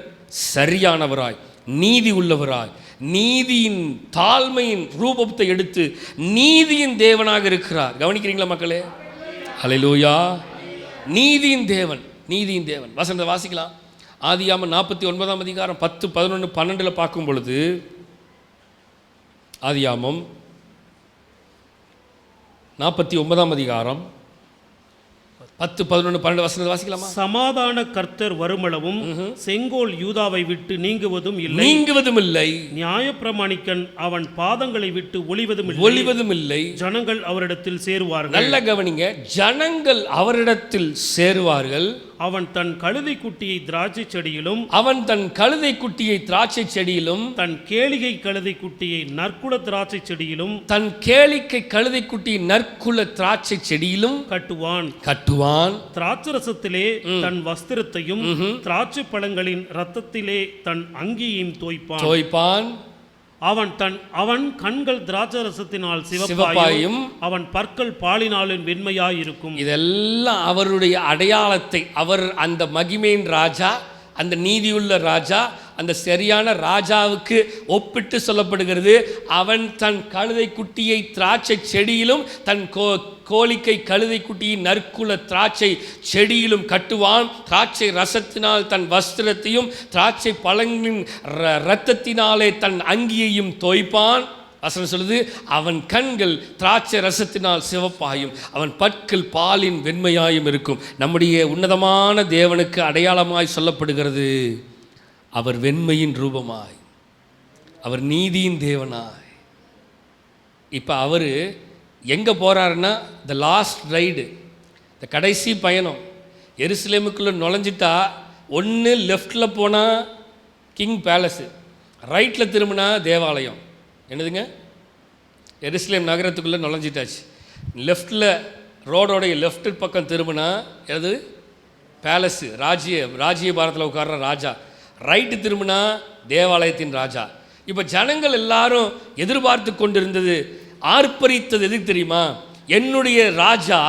சரியானவராய், நீதி உள்ளவராய், நீதியின் தாழ்மையின் ரூபத்தை எடுத்து நீதியின் தேவனாக இருக்கிறார். கவனிக்கிறீங்களா மக்களே? அல்லேலூயா. நீதியின் தேவன், நீதியின் தேவன். வசனத்தை வாசிக்கலாம். ஆதியாகமம் 49ஆம் அதிகாரம் 10, 11, 12 பார்க்கும் பொழுது, ஆதியாகமம் 49ஆம் அதிகாரம் 10, 11, 12 வசனத்தை வாசிக்கலாமா? சமாதான கர்த்தர் வருமளவும் செங்கோல் யூதாவை விட்டு நீங்குவதும் இல்லை. நியாயப்பிரமாணிக்கன் அவன் பாதங்களை விட்டு ஒளிவதும் இல்லை. ஜனங்கள் அவரிடத்தில் சேருவார்கள். நல்ல கவனிங்க. ஜனங்கள் அவரிடத்தில் சேருவார்கள். அவன் தன் கழுதை குட்டியை திராட்சை செடியிலும் அவன் தன் கழுதை குட்டியை திராட்சை செடியிலும் தன் கேளிகை கழுதை குட்டியை நற்குல திராட்சை செடியிலும் தன் கேளிக்கை கழுதை குட்டியை நற்குல திராட்சை செடியிலும் கட்டுவான். திராட்சரசத்திலே தன் வஸ்திரத்தையும் திராட்சை பழங்களின் இரத்தத்திலே தன் அங்கியையும் தோய்ப்பான். அவன் கண்கள் திராட்சரசத்தினால் சிவப்பாயும் அவன் பற்கள் பாலினாலும் வெண்மையாயிருக்கும். இதெல்லாம் அவருடைய அடையாளத்தை, அவர் அந்த மகிமையின் ராஜா, அந்த நீதியுள்ள ராஜா, அந்த சரியான ராஜாவுக்கு ஒப்பிட்டு சொல்லப்படுகிறது. அவன் தன் கழுதை குட்டியை திராட்சை செடியிலும் தன் கோழிக்கை கழுதை குட்டியின் நற்குல திராட்சை செடியிலும் கட்டுவான். திராட்சை ரசத்தினால் தன் வஸ்திரத்தையும் திராட்சை பழங்களின் இரத்தத்தினாலே தன் அங்கியையும் தோய்ப்பான். வசனம் சொல்லுது, அவன் கண்கள் திராட்சை ரசத்தினால் சிவப்பாயும் அவன் பற்கள் பாலின் வெண்மையாயும் இருக்கும். நம்முடைய உன்னதமான தேவனுக்கு அடையாளமாய் சொல்லப்படுகிறது, அவர் வெண்மையின் ரூபமாய், அவர் நீதியின் தேவனாய். இப்போ அவர் எங்கே போகிறாருன்னா, த லாஸ்ட் ரைடு, இந்த கடைசி பயணம். எருசலேமுக்குள்ளே நுழைஞ்சிட்டா ஒன்று லெஃப்டில் போனால் கிங் பேலஸு, ரைட்டில் திரும்பினா தேவாலயம். என்னதுங்க, எருசலேம் நகரத்துக்குள்ளே நுழைஞ்சிட்டாச்சு. லெஃப்டில் ரோடோடைய லெஃப்ட் பக்கம் திரும்பினா எது பேலஸு, ராஜ்ய பாரத்தில் உட்கார்ற ராஜா. ரைட்டு திரும்பினா தேவாலயத்தின் ராஜா. இப்போ ஜனங்கள் எல்லாரும் எதிர்பார்த்து கொண்டிருந்தது, ஆர்ப்பரித்தது எதுக்கு தெரியுமா? என்னுடைய ராஜா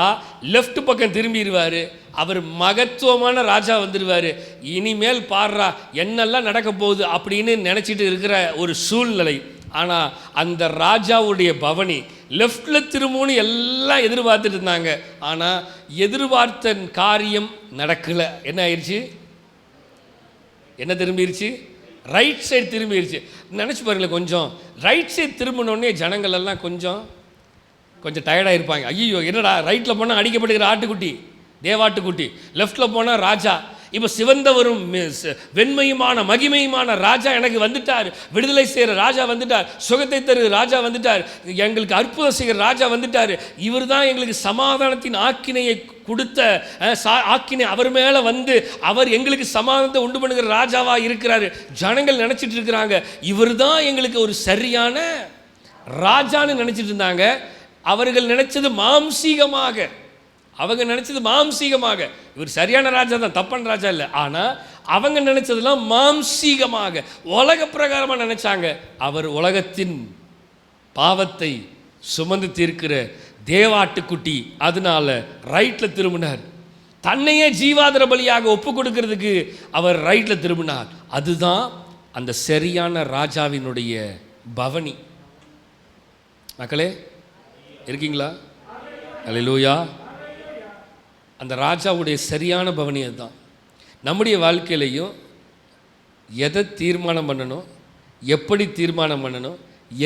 லெஃப்ட் பக்கம் திரும்பிடுவார், அவர் மகத்துவமான ராஜா வந்துடுவார், இனிமேல் பாடுறா என்னெல்லாம் நடக்க போகுது அப்படின்னு நினச்சிட்டு இருக்கிற ஒரு சூழ்நிலை. ஆனால் அந்த ராஜாவுடைய பவனி லெஃப்டில் திரும்புன்னு எல்லாம் எதிர்பார்த்துட்டு இருந்தாங்க. ஆனால் எதிர்பார்த்த காரியம் நடக்கலை. என்ன ஆயிடுச்சு? என்ன திரும்பிடுச்சு? Right side திரும்பிடுச்சு. நினச்சி பாருங்களேன், கொஞ்சம் ரைட் சைடு திரும்பினோடனே ஜனங்கள் எல்லாம் கொஞ்சம் டயர்டாக இருப்பாங்க. ஐயோ என்னடா, ரைட்டில் போனால் அடிக்கப்படுகிற ஆட்டுக்குட்டி, தேவாட்டுக்குட்டி, லெஃப்டில் போனால் ராஜா. இப்போ சிவந்தவரும் வெண்மையுமான மகிமையுமான ராஜா எனக்கு வந்துட்டார், விடுதலை செய்கிற ராஜா வந்துட்டார், சுகத்தை தருகிற ராஜா வந்துட்டார், எங்களுக்கு அற்புதம் செய்கிற ராஜா வந்துட்டார், இவர் தான் எங்களுக்கு சமாதானத்தின் ஆக்கினையை கொடுத்த ஆக்கினை அவர் மேலே வந்து அவர் எங்களுக்கு சமாதானத்தை உண்டு பண்ணுகிற ராஜாவாக இருக்கிறாரு. ஜனங்கள் நினச்சிட்டு இருக்கிறாங்க, இவர் தான் எங்களுக்கு ஒரு சரியான ராஜான்னு நினச்சிட்டு இருந்தாங்க. அவர்கள் நினைச்சது மாம்சீகமாக, அவங்க நினைச்சது மாம்சீகமாக. இவர் சரியான ராஜா தான், தப்பான ராஜா இல்லை. ஆனால் அவங்க நினைச்சதெல்லாம் மாம்சீகமாக, உலக பிரகாரமாக நினைச்சாங்க. அவர் உலகத்தின் பாவத்தை சுமந்து தீர்க்கிற தேவாட்டுக்குட்டி, அதனால ரைட்டில் திரும்பினார். தன்னையே ஜீவாதார பலியாக ஒப்பு கொடுக்கிறதுக்கு அவர் ரைட்டில் திரும்பினார். அதுதான் அந்த சரியான ராஜாவினுடைய பவனி. மக்களே இருக்கீங்களா? அல்லேலூயா. அந்த ராஜாவுடைய சரியான பவனி அதுதான். நம்முடைய வாழ்க்கையிலையும் எதை தீர்மானம் பண்ணணும், எப்படி தீர்மானம் பண்ணணும்,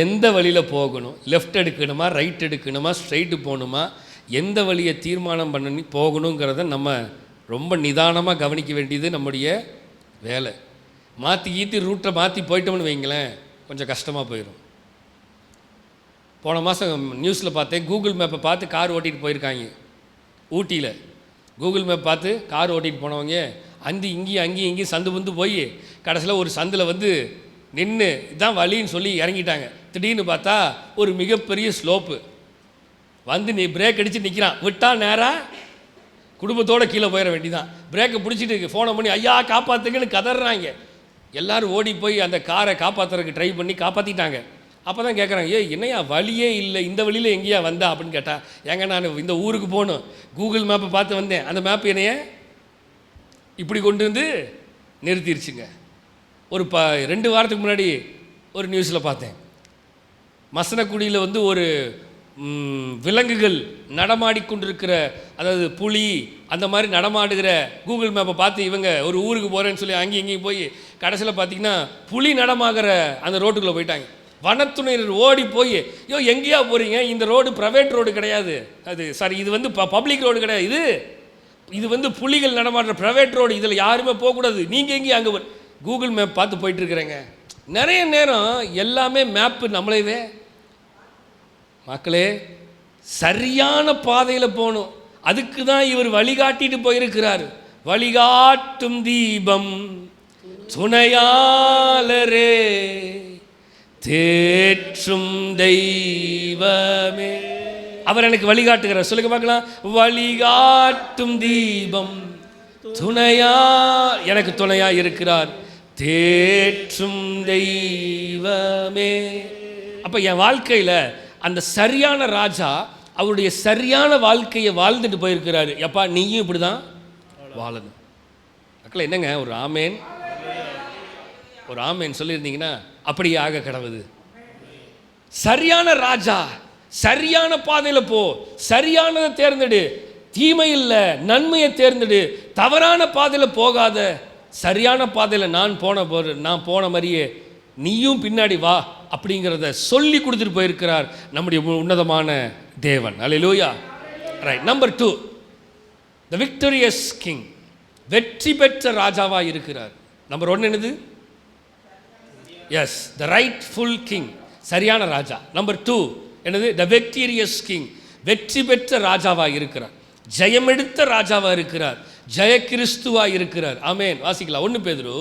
எந்த வழியில் போகணும், லெஃப்ட் எடுக்கணுமா, ரைட் எடுக்கணுமா, ஸ்ட்ரைட்டு போகணுமா, எந்த வழியை தீர்மானம் பண்ணி போகணுங்கிறத நம்ம ரொம்ப நிதானமாக கவனிக்க வேண்டியது நம்முடைய வேலை. மாற்றி ரூட்டை மாற்றி போயிட்டோம்னு வைங்களேன், கொஞ்சம் கஷ்டமாக போயிடும். போன மாதம் நியூஸில் பார்த்தேன், கூகுள் மேப்பை பார்த்து கார் ஓட்டிகிட்டு போயிருக்காங்க ஊட்டியில். கூகுள் மேப் பார்த்து கார் ஓட்டிகிட்டு போனவங்க இங்கேயும் சந்து புந்து போய் கடைசியில் ஒரு சந்தில் வந்து நின்று இதான் வழின்னு சொல்லி இறங்கிட்டாங்க. திடீர்னு பார்த்தா ஒரு மிகப்பெரிய ஸ்லோப்பு வந்து நீ பிரேக் அடித்து நிற்கிறான். விட்டால் நேராக குடும்பத்தோடு கீழே போயிட வேண்டிதான். பிரேக்கை பிடிச்சிட்டு ஃபோனை பண்ணி ஐயா காப்பாற்றுங்கன்னு கதறாங்க. எல்லோரும் ஓடி போய் அந்த காரை காப்பாற்றுறதுக்கு ட்ரை பண்ணி காப்பாற்றிட்டாங்க. அப்போ தான் கேட்குறாங்க, என்னையா வழியே இல்லை, இந்த வழியில் எங்கேயா வந்தா அப்படின்னு கேட்டால், ஏங்க நான் இந்த ஊருக்கு போகணும், கூகுள் மேப்பை பார்த்து வந்தேன், அந்த மேப் என்னைய இப்படி கொண்டு வந்து நிறுத்திடுச்சுங்க. ஒரு 2 வாரத்துக்கு முன்னாடி ஒரு நியூஸில் பார்த்தேன், மசனக்குடியில் வந்து ஒரு விலங்குகள் நடமாடிக்கொண்டிருக்கிற, அதாவது புலி அந்த மாதிரி நடமாடுகிற கூகுள் மேப்பை பார்த்து இவங்க ஒரு ஊருக்கு போகிறேன்னு சொல்லி அங்கேயும் இங்கேயும் போய் கடைசியில் பார்த்திங்கன்னா புலி நடமாகிற அந்த ரோட்டுக்குள்ளே போயிட்டாங்க. வனத்துறையினர் ஓடி போய், எங்கேயா போகிறீங்க, இந்த ரோடு ப்ரைவேட் ரோடு கிடையாது, இது வந்து பப்ளிக் ரோடு கிடையாது, இது வந்து புலிகள் நடமாடுற ப்ரைவேட் ரோடு, இதில் யாருமே போகக்கூடாது, நீங்கள் எங்கேயும் அங்கே கூகுள் மேப் பார்த்து போயிட்டுருக்குறேங்க. நிறைய நேரம் எல்லாமே மேப்பு நம்மளவே. மக்களே, சரியான பாதையில் போகணும், அதுக்கு தான் இவர் வழிகாட்டிட்டு போயிருக்கிறார். வழிகாட்டும் தீபம் துணையாளரே தேற்றும் தெய்வமே. அவர் எனக்கு வழிகாட்டுகிறார். சொல்லுங்க பார்க்கலாம். வழிகாட்டும் தீபம் துணையா, எனக்கு துணையா இருக்கிறார் தேற்றும் தெய்வமே. அப்ப என் வாழ்க்கையில அந்த சரியான ராஜா அவருடைய சரியான வாழ்க்கையை வாழ்ந்துட்டு போயிருக்கிறாரு. எப்பா நீயும் இப்படிதான் வாழணும். மக்கள் என்னங்க ஒரு ஆமேன், ஒரு ஆமேன் சொல்லியிருந்தீங்கன்னா அப்படியே ஆக கடவுது. சரியான ராஜா, சரியான பாதையில் போ, சரியானதை தேர்ந்தெடு, தீமை இல்லை நன்மையை தேர்ந்தெடு, தவறான பாதையில் போகாத, சரியான பாதையில் நான் போன மாதிரியே நீயும் பின்னாடி வா அப்படிங்கிறத சொல்லி கொடுத்துட்டு போயிருக்கிறார் நம்முடைய உன்னதமான தேவன். அல்லேலூயா. ரைட். நம்பர் 2, த விக்டோரியஸ் கிங், வெற்றி பெற்ற ராஜாவாக இருக்கிறார். நம்பர் 1 என்னது? எஸ், த ரைட்ஃபுல் கிங், சரியான ராஜா. நம்பர் 2 என்னது? த விக்டோரியஸ் கிங், வெற்றி பெற்ற ராஜாவாக இருக்கிறார், ஜெயமெடுத்த ராஜாவாக இருக்கிறார், ஜெய கிறிஸ்துவாக இருக்கிறார். ஆமேன். வாசிக்கலாம். 1 பேதுரு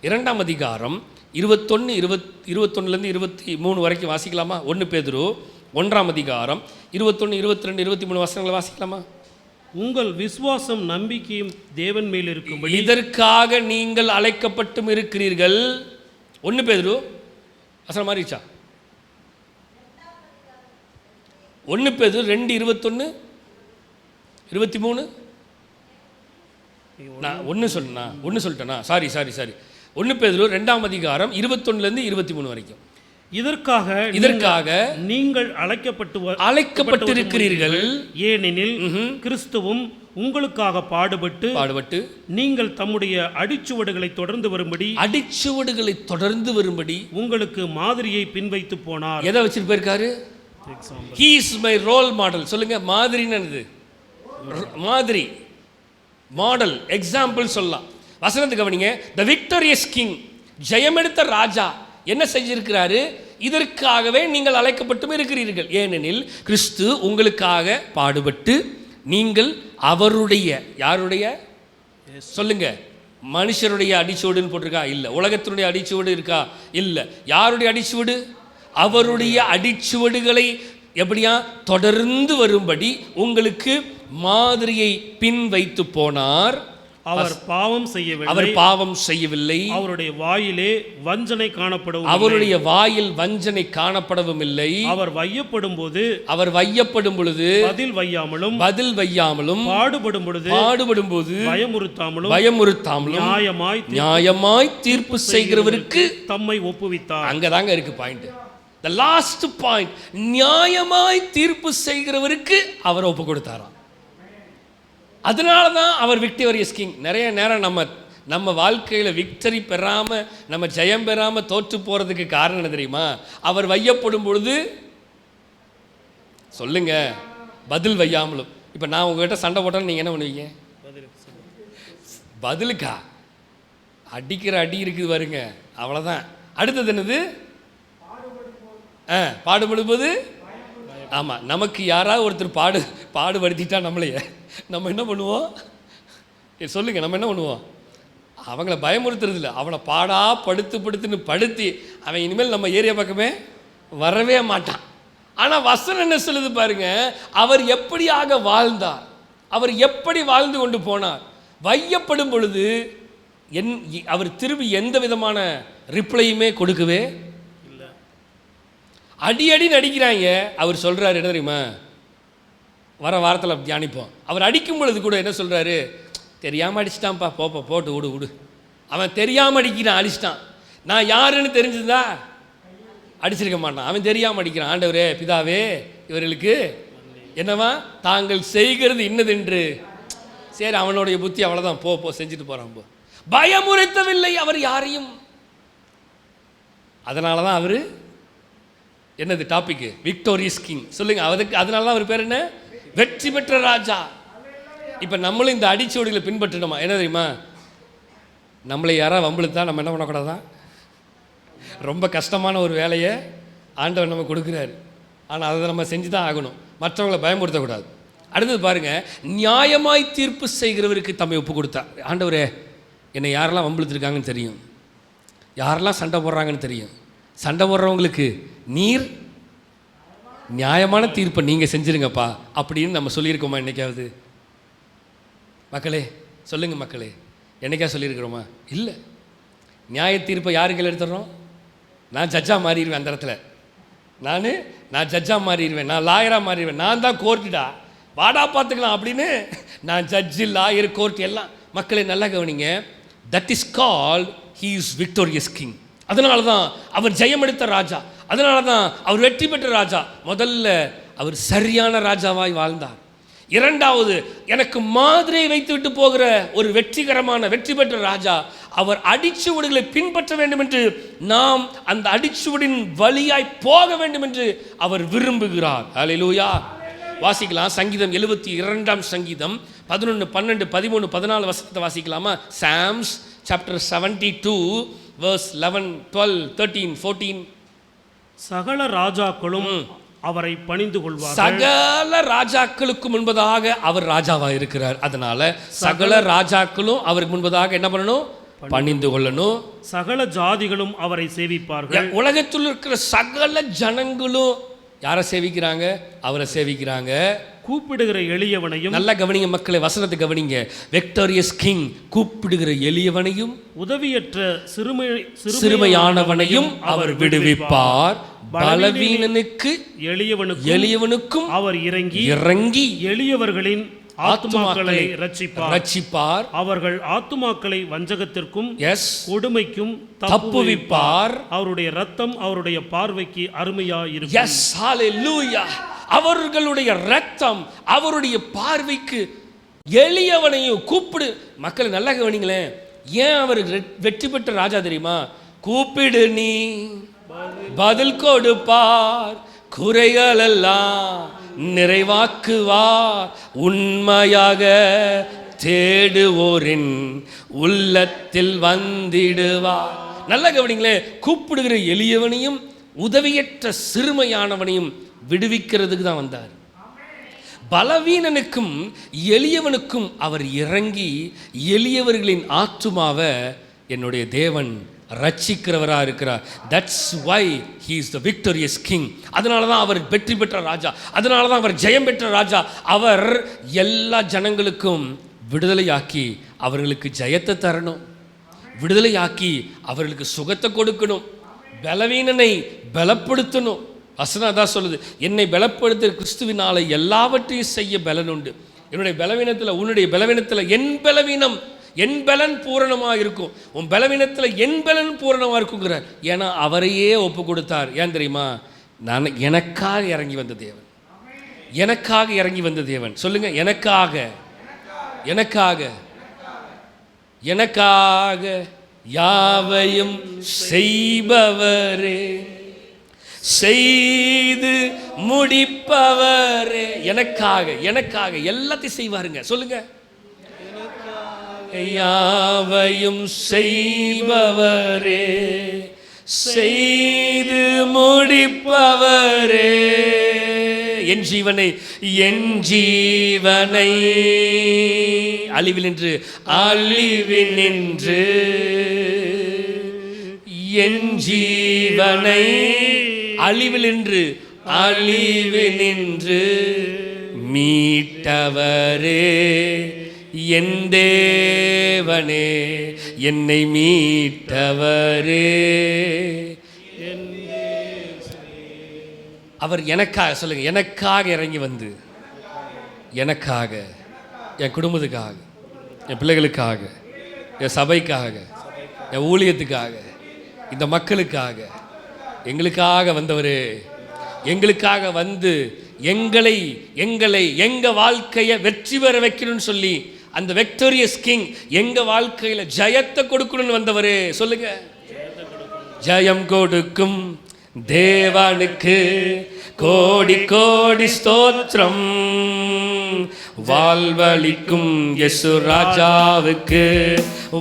2ஆம் அதிகாரம் 21-23 வரைக்கும் வாசிக்கலாமா? 1 பேதுரு 1ஆம் அதிகாரம் 21, 22, 23 வசனங்களை வாசிக்கலாமா? உங்கள் விசுவாசம் நம்பிக்கையும் தேவன் மேல் இருக்கும்படி இதற்காக நீங்கள் அழைக்கப்பட்டும் இருக்கிறீர்கள். 1 பேதுரு வசனம் மாறிச்சா? 1 பேதுரு 2, 21, 23. நான் ஒன்று சொல்லிட்டேனா? சாரி 1 பேதுரு 2ஆம் அதிகாரம் 21 23 வரைக்கும். இதற்காக நீங்கள் அழைக்கப்பட்டிருக்கிறீர்கள். ஏனெனில் கிறிஸ்துவும் உங்களுக்காக பாடுபட்டு நீங்கள் தம்முடைய அடிச்சுவடுகளை தொடர்ந்து வரும்படி உங்களுக்கு மாதிரியை பின்வைத்து போனார். எதை வச்சுட்டு போயிருக்காரு? He is my role model. சொல்லுங்க. மாதிரின்னு மாதிரி, மாடல், எக்ஸாம்பிள் சொல்லலாம். வசனத்துக்கு கவனிங்க. த விக்டோரியஸ் கிங், ஜெயமெடுத்த ராஜா என்ன செஞ்சிருக்கிறாரு? இதற்காகவே நீங்கள் அழைக்கப்பட்டும் இருக்கிறீர்கள். ஏனெனில் கிறிஸ்து உங்களுக்காக பாடுபட்டு நீங்கள் அவருடைய, யாருடைய சொல்லுங்க? மனுஷருடைய அடிச்சுவடுன்னு போட்டிருக்கா? இல்லை. உலகத்தினுடைய அடிச்சுவடு இருக்கா? இல்லை. யாருடைய அடிச்சுவடு? அவருடைய அடிச்சுவடுகளை எப்படியா தொடர்ந்து வரும்படி உங்களுக்கு மாதிரியை பின் வைத்து போனார். அவர் பாவம் செய்யவில்லை. அவருடைய வாயிலே வஞ்சனை காணப்படவும், அவருடைய வாயில் வஞ்சனை காணப்படவும் இல்லை. அவர் வையப்படும் பொழுது பதில் வையாமலும் பாடுபடும் பொழுது பயமுறுத்தாமலும் நியாயமாய் தீர்ப்பு செய்கிறவருக்கு தம்மை ஒப்புவித்தார். அங்கதாங்க இருக்கு பாயிண்ட். The last point, நியாயமாய் தீர்ப்பு செய்கிறவருக்கு அவர் ஒப்பு கொடுத்தாராம். அதனால தான் அவர் விக்டோரியஸ் கிங். நிறைய நேரம் நம்ம வாழ்க்கையில் விக்டரி பெறாமல், நம்ம ஜெயம் பெறாமல் தோற்று போகிறதுக்கு காரணம் என்ன தெரியுமா? அவர் வையப்படும் பொழுது சொல்லுங்க, பதில் வையாமலும். இப்போ நான் உங்ககிட்ட சண்டை போட்டேன்னு நீங்கள் என்ன பண்ணுவீங்க? பதிலுக்கா அடிக்கிற அடி இருக்குது பாருங்க, அவ்வளோதான். அடுத்தது என்னது? பாடுபடும் போது, ஆமாம், நமக்கு யாராவது ஒருத்தர் பாடுபடுத்திட்டா நம்ம என்ன பண்ணுவோம்? சொல்லுங்க, நம்ம என்ன பண்ணுவோம்? அவங்கள பயமுறுத்துறது இல்லை, அவனை படுத்துன்னு அவன் இனிமேல் நம்ம ஏரியா பக்கமே வரவே மாட்டான். ஆனால் வசனம் என்ன சொல்லுது பாருங்க, அவர் எப்படியாக வாழ்ந்தார், அவர் எப்படி வாழ்ந்து கொண்டு போனார். வையப்படும் பொழுது அவர் திரும்பி எந்த விதமான ரிப்ளையுமே கொடுக்கவே இல்லை. அடி நடிக்கிறாங்க. அவர் சொல்கிறார் என்ன தெரியுமா? வர வாரத்தில் தியானிப்போம். அவர் அடிக்கும் பொழுது கூட என்ன சொல்கிறாரு? தெரியாமல் அடிச்சிட்டான்ப்பா, போட்டு விடு. அவன் தெரியாமல் அடிக்கிறான், அடிச்சிட்டான். நான் யாருன்னு தெரிஞ்சதா அடிச்சிருக்க மாட்டான். அவன் தெரியாமல் அடிக்கிறான். ஆண்டவரே, பிதாவே, இவர்களுக்கு என்னவா தாங்கள் செய்கிறது இன்னதென்று. சரி, அவனுடைய புத்தி அவ்வளோதான், போ செஞ்சுட்டு போகிறான். பயமுறுத்தவில்லை அவர் யாரையும். அதனால தான் அவர் என்னது டாபிக்? Victorious king. சொல்லுங்க. அதனால தான் அவர் பேர் என்ன? வெற்றி பெற்ற ராஜா. இப்போ நம்மளும் இந்த அடிச்சுவடுகளை பின்பற்றணுமா? என்ன தெரியுமா? நம்மளை யாராவது வம்பிழுத்தா நம்ம என்ன பண்ணக்கூடாதான்? ரொம்ப கஷ்டமான ஒரு வேலையை ஆண்டவர் நம்ம கொடுக்குறாரு. ஆனால் அதை நம்ம செஞ்சு தான் ஆகணும். மற்றவங்களை பயமுறுத்தக்கூடாது. அடுத்தது பாருங்க, நியாயமாய் தீர்ப்பு செய்கிறவருக்கு தம்மை ஒப்பு கொடுத்தார். ஆண்டவரே, என்னை யாரெல்லாம் வம்பிழுத்துருக்காங்கன்னு தெரியும், யாரெல்லாம் சண்டை போடுறாங்கன்னு தெரியும். சண்டை போடுறவங்களுக்கு நீர் நியாயமான தீர்ப்பை நீங்கள் செஞ்சுருங்கப்பா அப்படின்னு நம்ம சொல்லியிருக்கோமா என்னைக்காவது? மக்களே சொல்லுங்கள் மக்களே, என்னைக்கா சொல்லியிருக்கிறோமா? இல்லை. நியாய தீர்ப்பை யாருக்கு எடுத்துடுறோம்? நான் ஜட்ஜாக மாறிடுவேன். அந்த இடத்துல நான் ஜட்ஜாக மாறிடுவேன், நான் லாயராக மாறிடுவேன், நான் தான் கோர்ட்டுடா, வாடா பார்த்துக்கலாம் அப்படின்னு நான் ஜட்ஜு, லாயர், கோர்ட் எல்லாம். மக்களை நல்லா கவனிங்க. That is called he is victorious king. அதனால தான் அவர் ஜெயம் எடுத்த ராஜா, அதனால தான் அவர் வெற்றி பெற்ற ராஜா. முதல்ல அவர் சரியான ராஜாவாய் வாழ்ந்தார். இரண்டாவது, எனக்கு மாதிரியை வைத்து விட்டு போகிற ஒரு வெற்றிகரமான வெற்றி பெற்ற ராஜா. அவர் அடிச்சுவடுகளை பின்பற்ற வேண்டும் என்று, நாம் அந்த அடிச்சுவடின் வழியாய் போக வேண்டும் என்று அவர் விரும்புகிறார். அல்லேலூயா. வாசிக்கலாம். சங்கீதம் 72 சங்கீதம் 11, 12, 13, 14 வசனத்தை வாசிக்கலாமா? Psalms chapter 72 verse 11, 12, 13, 14. சகல ராஜாக்களும் அவரை பணிந்து கொள்வார்கள். சகல ராஜாக்களுக்கு முன்பதாக அவர் ராஜாவா இருக்கிறார். அதனால சகல ராஜாக்களும் அவருக்கு முன்பதாக என்ன பண்ணணும்? பணிந்து கொள்ளணும். சகல ஜாதிகளும் அவரை சேவிப்பார்கள். உலகத்தில் இருக்கிற சகல ஜனங்களும் யாரை சேவிக்கிறாங்க? அவரை சேவிக்கிறாங்க. கூப்பிடுகிற எளியவனையும், நல்ல கவனிங்க மக்களை, வசனத்தை கவனிங்க. விக்டோரியஸ் கிங் கூப்பிடுகிற எளியவனையும் உதவியற்ற சிறுமையானவனையும் அவர் விடுவிப்பார். பலவீனனுக்கு எளியவனுக்கும் அவர் இறங்கி எளியவர்களின் ஆத்துமாக்களை ரட்சிப்பார். அவர்கள் ஆத்துமாக்களை வஞ்சகத்திற்கும் கொடுமைக்கும் தப்புவிப்பார். அவருடைய இரத்தம் அவருடைய பார்வைக்கு அருமையாயிருக்கும். எஸ், ஹalleluya. அவர்களுடைய இரத்தம் அவருடைய பார்வைக்கு எளியவனையும் கூப்பிடு. மக்களை நல்லா கவனிங்களேன். ஏன் அவர் வெற்றி பெற்ற ராஜா தெரியுமா? கூப்பிடு நீ பதில் கொடுப்பார், குறைகள் எல்லாம் நிறைவாக்குவார், உண்மையாக தேடுவோரின் உள்ளத்தில் வந்திடுவார். நல்ல கவனிங்களே, கூப்பிடுகிற எளியவனையும் உதவியற்ற சிறுமையானவனையும் விடுவிக்கிறதுக்கு தான் வந்தார். பலவீனனுக்கும் எளியவனுக்கும் அவர் இறங்கி எளியவர்களின் ஆத்துமாவை என்னுடைய தேவன் ரட்சிக்கிறவராக இருக்கிறார். That's why he is the victorious king. அதனால தான் அவர் வெற்றி பெற்ற ராஜா, அதனால தான் அவர் ஜெயம் பெற்ற ராஜா. அவர் எல்லா ஜனங்களுக்கும் விடுதலையாக்கி அவர்களுக்கு ஜெயத்தை தரணும், விடுதலையாக்கி அவர்களுக்கு சுகத்தை கொடுக்கணும், பலவீனனை பலப்படுத்தணும். வசனம் தான் சொல்லுது, என்னை பலப்படுத்த கிறிஸ்துவினால எல்லாவற்றையும் செய்ய பலன் உண்டு. என்னுடைய பலவீனத்தில் உன்னுடைய பலவீனத்தில் என் பலன் பூரணமாக இருக்கும், உன் பலவீனத்தில் என் பலன் பூரணமாக இருக்குங்கிறார். ஏன்னா அவரையே ஒப்பு கொடுத்தார். ஏன் தெரியுமா? நான் எனக்காக இறங்கி வந்த தேவன், எனக்காக இறங்கி வந்த தேவன். சொல்லுங்க, எனக்காக யாவையும் செய்பவரே, செய்து முடிப்பவரே. எனக்காக எல்லாத்தையும் செய்வாருங்க. சொல்லுங்க, யாவையும் செய்பவரே, செய்து முடிப்பவரே. என் ஜீவனை அழிவில் நின்று என் ஜீவனை அழிவில் நின்று மீட்டவரே, என் தேவனே என்னை மீட்டவரே. அவர் எனக்காக, சொல்லுங்க, எனக்காக இறங்கி வந்து, எனக்காக, என் குடும்பத்துக்காக, என் பிள்ளைகளுக்காக, என் சபைக்காக, என் ஊழியத்துக்காக, இந்த மக்களுக்காக, எங்களுக்காக வந்தவரே. எங்களுக்காக வந்து எங்க வாழ்க்கையை வெற்றி பெற வைக்கணும்னு சொல்லி அந்த விக்டோரியஸ் கிங் எங்க வாழ்க்கையில ஜெயத்தை கொடுக்கணும்னு வந்தவரே. சொல்லுங்க, ஜெயம் கொடுக்கும் தேவனுக்கு கோடி கோடி ஸ்தோத்திரம், வாழ்வளிக்கும் இயேசு ராஜாவுக்கு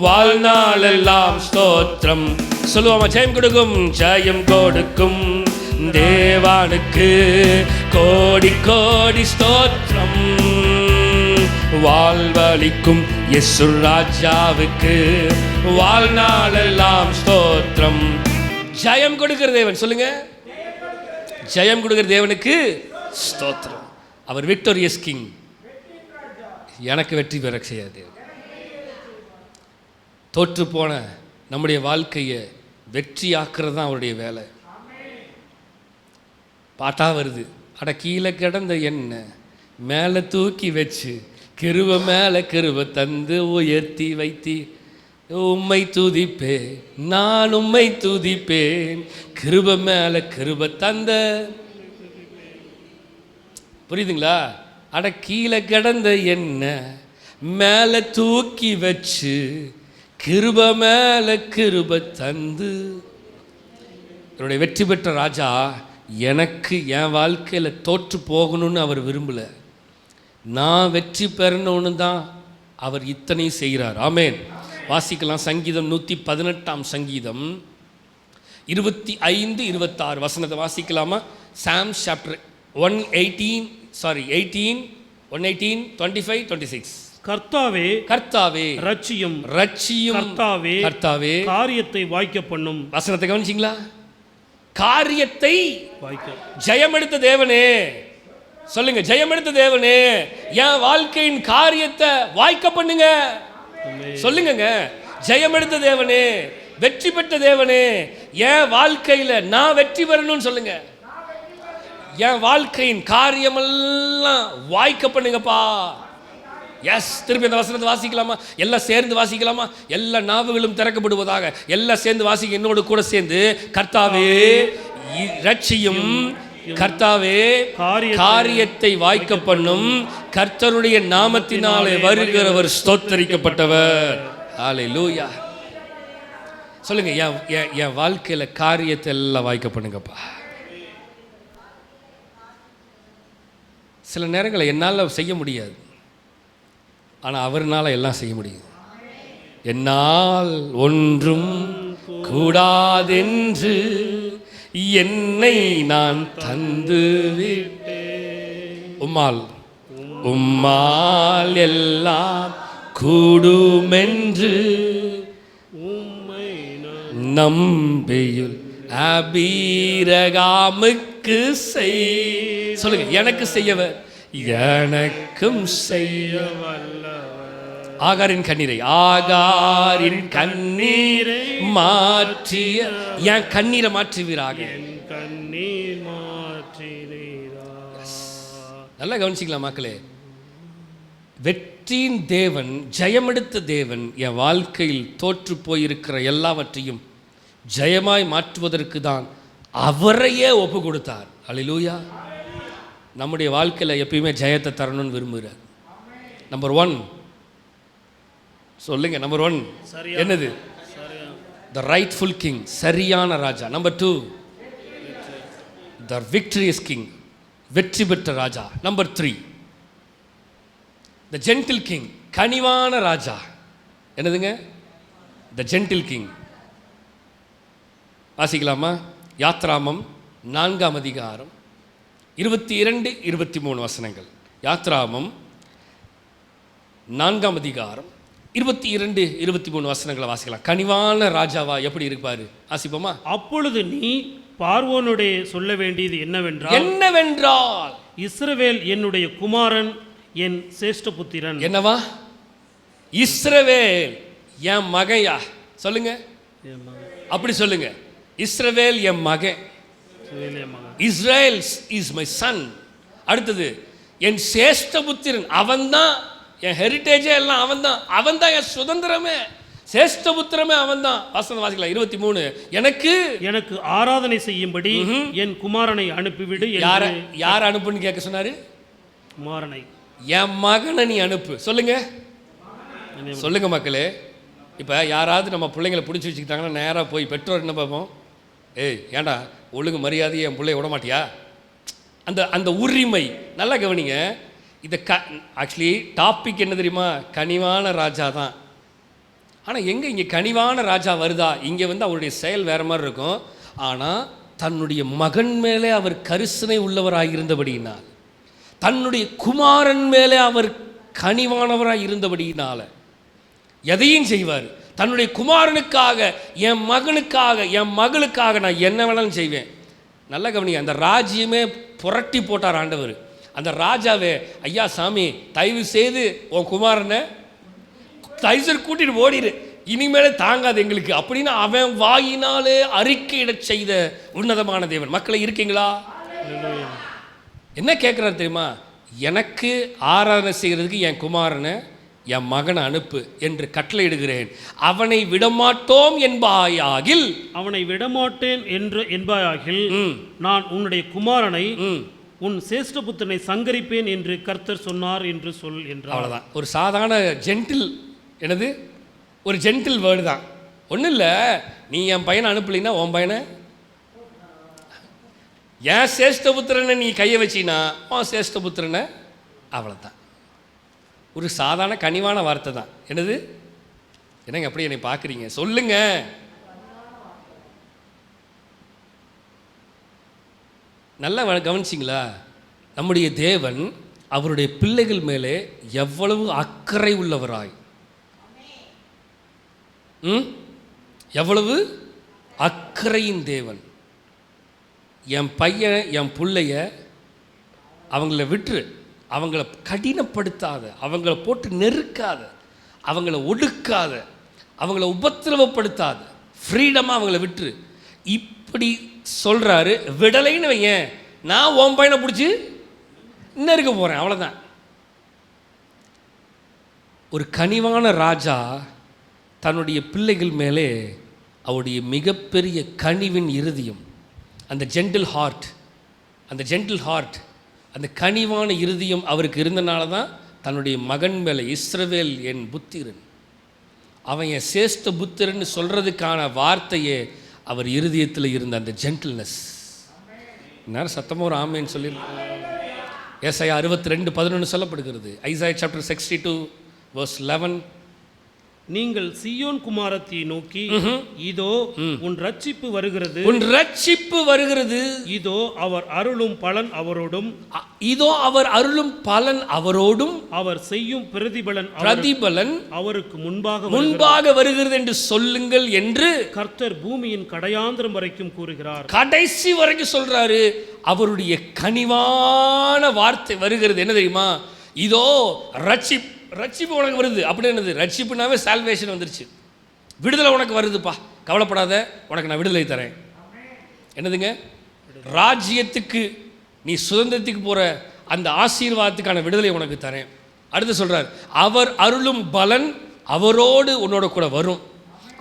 வாழ்நாளெல்லாம் ஸ்தோத்திரம். சொல்லுவோமா? ஜெயம் கொடுக்கும் தேவானுக்கு கோடி கோடி ஸ்தோத்திரம். வாழ்வளிக்கும் இயேசு ராஜாவுக்கு வாழ்நாளெல்லாம் ஸ்தோத்திரம். ஜெயம் கொடுக்கிற தேவன், சொல்லுங்க, ஜெயம் கொடுக்கிற தேவனுக்கு ஸ்தோத்திரம். அவர் விக்டோரியஸ் கிங். எனக்கு வெற்றி பெற செய்யாது. தோற்று போன நம்முடைய வாழ்க்கையை வெற்றியாக்குறது தான் அவருடைய வேலை. பாட்டா வருது, அட கீழே கிடந்த என்ன மேலே தூக்கி வச்சு கிருபை மேலே கிருபை தந்து உயர்த்தி வைத்தி உம்மை துதிப்பேன், நான் உம்மை துதிப்பேன், கிருபை மேலே கிருபை தந்த. புரியுதுங்களா? அட கீழே கிடந்த என்ன மேலே தூக்கி வச்சு கிருபை மேலே கிருபை தந்து. என்னுடைய வெற்றி பெற்ற ராஜா எனக்கு என் வாழ்க்கையில் தோற்று போகணும்னு அவர் விரும்பலை, நான் வெற்றி பெறணும்னு தான் அவர் இத்தனையும் செய்கிறார். ஆமேன். வாசிக்கலாம். சங்கீதம் 118 சங்கீதம் 25, 26 வசனத்தை வாசிக்கலாமா? Psalms chapter 118, 25, 26. கர்த்தாவே கர்த்தாவே ரட்சியும் ரட்சியும், கர்த்தாவே கர்த்தாவே காரியத்தை வாய்க்க பண்ணும். வசனத்தை கவனிச்சிங்களா? காரியத்தை வாய்க்க. ஜெயமெடுத்த தேவனே, சொல்லுங்க, ஜெயமெடுத்த தேவனே என் வாழ்க்கையின் காரியத்தை வாய்க்க பண்ணுங்க. சொல்லுங்க, ஜெயமெடுத்த தேவனே, வெற்றி பெற்ற தேவனே என் வாழ்க்கையில நான் வெற்றி பெறணும்னு சொல்லுங்க. என் வாழ்க்கையின் காரியமெல்லாம் வாய்க்க பண்ணுங்கப்பா. எஸ். திருப்பி அந்த வசனத்தை வாசிக்கலாமா? எல்லாம் சேர்ந்து வாசிக்கலாமா? எல்லா நாவுகளும் திறக்கப்படுவதாக. எல்லாம் சேர்ந்து வாசிக்க. என்னோடு கூட சேர்ந்து, கர்த்தாவே ரட்சியும், கர்த்தாவே காரியத்தை வாய்க்க பண்ணும், கர்த்தருடைய நாமத்தினாலே வருகிறவர் ஸ்தோத்தரிக்கப்பட்டவர். ஹல்லேலூயா. சொல்லுங்க, என் வாழ்க்கையில காரியத்தை எல்லாம் வாய்க்க பண்ணுங்கப்பா. சில நேரங்களை என்னால் செய்ய முடியாது, ஆனால் அவர்னால எல்லாம் செய்ய முடியும். என்னால் ஒன்றும் கூடாதென்று என்னை நான் தந்து விட்டேன், உம்மால் எல்லாம் கூடுமென்று நம்பியுள் ஆபிரகாமுக்கு செய். சொல்லுங்க, எனக்கு செய்யவர் எனக்கும் செய்ய வல்லவர். ஆகாரின் கண்ணீரை மாற்றிய என் கண்ணீரை மாற்றுவீராக. நல்லா கவனிச்சிக்கலாம் மக்களே. வெற்றியின் தேவன், ஜெயமெடுத்த தேவன் என் வாழ்க்கையில் தோற்று போயிருக்கிற எல்லாவற்றையும் ஜெயமாய் மாற்றுவதற்கு தான் அவரையே ஒப்பு கொடுத்தார். அல்லேலூயா. நம்முடைய வாழ்க்கையில் எப்பயுமே ஜெயத்தை தரணும்னு விரும்புகிறார். நம்பர் 1 சொல்லுங்க, நம்பர் 1 என்னது? த ரைட்ஃபுல் கிங், சரியான ராஜா. நம்பர் 2 த விக்டரியஸ் கிங், வெற்றி பெற்ற ராஜா. நம்பர் 3 த ஜென்டில் கிங், கனிவான ராஜா. என்னதுங்க? த ஜென்டில் கிங். வாசிக்கலாமா? யாத்ராமம் 4 அதிகாரம் 22, 23 வசனங்கள். யாத்ராமம் 4 அதிகாரம் 22, 23 வசனங்களை வாசிக்கலாம். கனிவான ராஜாவா எப்படி இருப்பாரு? வாசிப்போமா? அப்பொழுது நீ பார்வோனுடைய சொல்ல வேண்டியது என்னவென்றால், இஸ்ரவேல் என்னுடைய குமாரன், என் சேஷ்ட புத்திரன். என்னவா? இஸ்ரவேல் என் மகையா? சொல்லுங்க, அப்படி சொல்லுங்க. இஸ்ரவேல் என் மகன். Israel is my son. அடுத்தது என் சேஷ்ட புத்திரன். அவன்தான் என் ஹெரிட்டேஜே, எல்லாம் அவன்தான் என் சுதந்திரமே, சேஷ்ட புத்திரமே அவன்தான். வசனம் வாசிக்கலாம். 23 எனக்கு ஆராதனை செய்யும்படி என் குமாரனை அனுப்பிவிடு. யார அனுப்புன்னு கேட்க சொன்னாரு? குமாரனை, என் மகனை நீ அனுப்பு. சொல்லுங்க மக்களே. இப்போ யாராவது நம்ம பிள்ளைங்களை பிடிச்சி வச்சுக்கிட்டாங்கன்னா நேராக போய் பெற்றோர் என்ன பார்ப்போம்? ஏய் ஏண்டா ஒழுங்கு மரியாதையை என் பிள்ளைய விட மாட்டியா? அந்த உரிமை. நல்லா கவனிங்க. இந்த ஆக்சுவலி டாபிக் என்ன தெரியுமா? கனிவான ராஜா தான். ஆனால் எங்கே இங்கே கனிவான ராஜா வருதா? இங்கே அவருடைய செயல் வேறு மாதிரி இருக்கும். ஆனால் தன்னுடைய மகன் மேலே அவர் கரிசனை உள்ளவராயிருந்தபடியினால், தன்னுடைய குமாரன் மேலே அவர் கனிவானவராக இருந்தபடியினால எதையும் செய்வார். தன்னுடைய குமாரனுக்காக, என் மகனுக்காக, என் மகளுக்காக நான் என்ன வேணாலும் செய்வேன். நல்ல கவனிங்க, அந்த ராஜ்யமே புரட்டி போட்டார் ஆண்டவர். அந்த ராஜாவே, ஐயா சாமி தயவு செய்து உன் குமாரனை தயவு செய்து கூட்டிட்டு ஓடிடு, இனிமேலே தாங்காது எங்களுக்கு அப்படின்னு அவன் வாயினாலே அறிக்கையிடச் செய்த உன்னதமான தேவன். மக்களை இருக்கீங்களா? என்ன கேட்குறாரு தெரியுமா? எனக்கு ஆராதனை செய்கிறதுக்கு என் குமாரனை, என் மகனை அனுப்பு என்று கட்டளையிடுகிறேன். அவனை விடமாட்டோம் என்பாயாகில், அவனை விடமாட்டேன் என்று என்பாயாகில் நான் உன்னுடைய குமாரனை உன் சேஷ்டபுத்திரனை சங்கரிப்பேன் என்று கர்த்தர் சொன்னார் என்று சொல் என்றார். அவ்வளோதான். ஒரு சாதாரண ஜென்டில், என்னது ஒரு ஜென்டில் வேர்டு தான். ஒன்றும் இல்லை, நீ என் பையனை அனுப்பலைன்னா உன் பையனை, என் சேஷ்டபுத்திரனை நீ கையை வச்சினா உன் சேஷ்டபுத்திரனை, அவ்வளோதான். ஒரு சாதாரண கனிவான வார்த்தை தான். என்னது? என்னங்க அப்படி என்னை பார்க்குறீங்க? சொல்லுங்க. நல்லா கவனிச்சிங்களா? நம்முடைய தேவன் அவருடைய பிள்ளைகள் மேலே எவ்வளவு அக்கறை உள்ளவராய், எவ்வளவு அக்கறையின் தேவன். என் பையன், என் பிள்ளைய அவங்கள விட்டுரு, அவங்கள கடினப்படுத்தாத, அவங்கள போட்டு நெருக்காத, அவங்கள ஒடுக்காத, அவங்கள உபத்திரவப்படுத்தாத, ஃப்ரீடமாக அவங்கள விட்டுரு இப்படி சொல்கிறாரு. விடலைன்னு வையன், நான் உன் பையனை பிடிச்சி இன்னும் இருக்க போகிறேன், அவ்வளோதான். ஒரு கனிவான ராஜா தன்னுடைய பிள்ளைகள் மேலே அவருடைய மிகப்பெரிய கனிவின் இருதயம், அந்த ஜென்டில் ஹார்ட், அந்த கனிவான இருதயம் அவருக்கு இருந்தனால தான் தன்னுடைய மகன் மேலே, இஸ்ரவேல் என் புத்திரன், அவன் என் சேஷ்ட புத்திரன்னு சொல்கிறதுக்கான வார்த்தையே அவர் இருதயத்தில் இருந்த அந்த ஜென்டில்னஸ். நேரம் சத்தமாக ஒரு ஆமேன்னு சொல்லி ஏசாயா 62:11 சொல்லப்படுகிறது. ஐசாயா சாப்டர் 62 verse 11, நீங்கள் சீயோன் குமாரத்தியை நோக்கி, இதோ உன் ரட்சிப்பு வருகிறது, உன் ரட்சிப்பு வருகிறது, இதோ அவர் அருளும் பலன் அவரோடும், இதோ அவர் அருளும் பலன் அவரோடும், அவர் செய்யும் பிரதிபலன் அவருக்கு முன்பாக வருகிறது என்று சொல்லுங்கள் என்று கர்த்தர் பூமியின் கடையாந்திரம் வரைக்கும் கூறுகிறார். கடைசி வரைக்கும் சொல்றாரு. அவருடைய கனிவான வார்த்தை வருகிறது. என்ன தெரியுமா? இதோ ரட்சிப்பு உனக்கு வருது. அப்படி என்னது? ரட்சிப்புனாவே சால்வேஷன் வந்துருச்சு, விடுதலை உனக்கு வருதுப்பா, கவலைப்படாத, உனக்கு நான் விடுதலை தரேன். என்னதுங்க? ராஜ்யத்துக்கு, நீ சுதந்திரத்துக்கு போகிற அந்த ஆசீர்வாதத்துக்கான விடுதலை உனக்கு தரேன். அடுத்து சொல்கிறார், அவர் அருளும் பலன் அவரோடு உன்னோட கூட வரும்,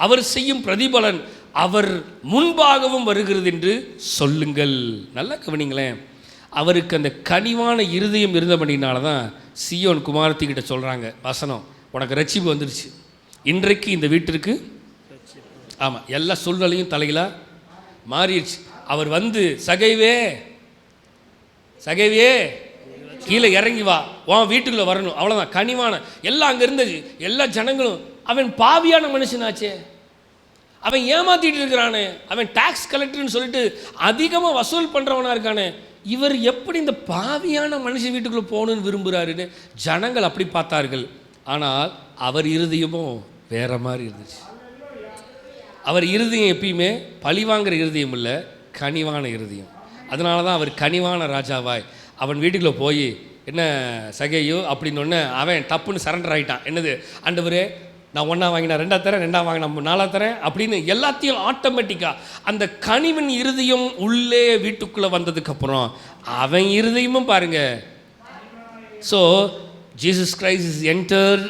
அவர் செய்யும் பிரதிபலன் அவர் முன்பாகவும் வருகிறது என்று சொல்லுங்கள். நல்லா கவனிங்களேன். அவருக்கு அந்த கனிவான இருதயம் இருந்தபடினால தான் சீயோன் குமாரத்திக்கிட்ட சொல்கிறாங்க வசனம், உனக்கு ரட்சிப்பு வந்துடுச்சு, இன்றைக்கு இந்த வீட்டிற்கு, ஆமாம், எல்லா சூழ்நிலையும் தலையிலாக மாறிடுச்சு. அவர் வந்து சகைவே கீழே இறங்கி வா, உன் வீட்டுக்குள்ளே வரணும், அவ்வளோதான். கனிவான எல்லாம் அங்கே இருந்தது. எல்லா ஜனங்களும், அவன் பாவியான மனுஷனாச்சே, அவன் ஏமாத்திட்டு இருக்கிறானே, அவன் டாக்ஸ் கலெக்டர்னு சொல்லிட்டு அதிகமாக வசூல் பண்ணுறவனாக இருக்கானே, இவர் எப்படி இந்த பாவியான மனுஷன் வீட்டுக்குள்ளே போகணுன்னு விரும்புகிறாருன்னு ஜனங்கள் அப்படி பார்த்தார்கள். ஆனால் அவர் இருதயமும் வேற மாதிரி இருந்துச்சு. அவர் இருதயம் எப்பயுமே பழிவாங்கிற இருதயம் இல்லை, கனிவான இருதயம். அதனால தான் அவர் கனிவான ராஜாவாய் அவன் வீட்டுக்குள்ளே போய், என்ன சகையோ அப்படின்னு அவன் டப்புன்னு சரண்டர் ஆகிட்டான். என்னது? ஆண்டவரே, நான் ஒன்றா வாங்கினா 2 தரேன், 2 வாங்கினா 4 தரேன் அப்படின்னு எல்லாத்தையும் ஆட்டோமேட்டிக்காக அந்த கனிவின் இருதயம் உள்ளே வீட்டுக்குள்ளே வந்ததுக்கப்புறம் அவன் இருதயமும் பாருங்க. So Jesus Christ is enter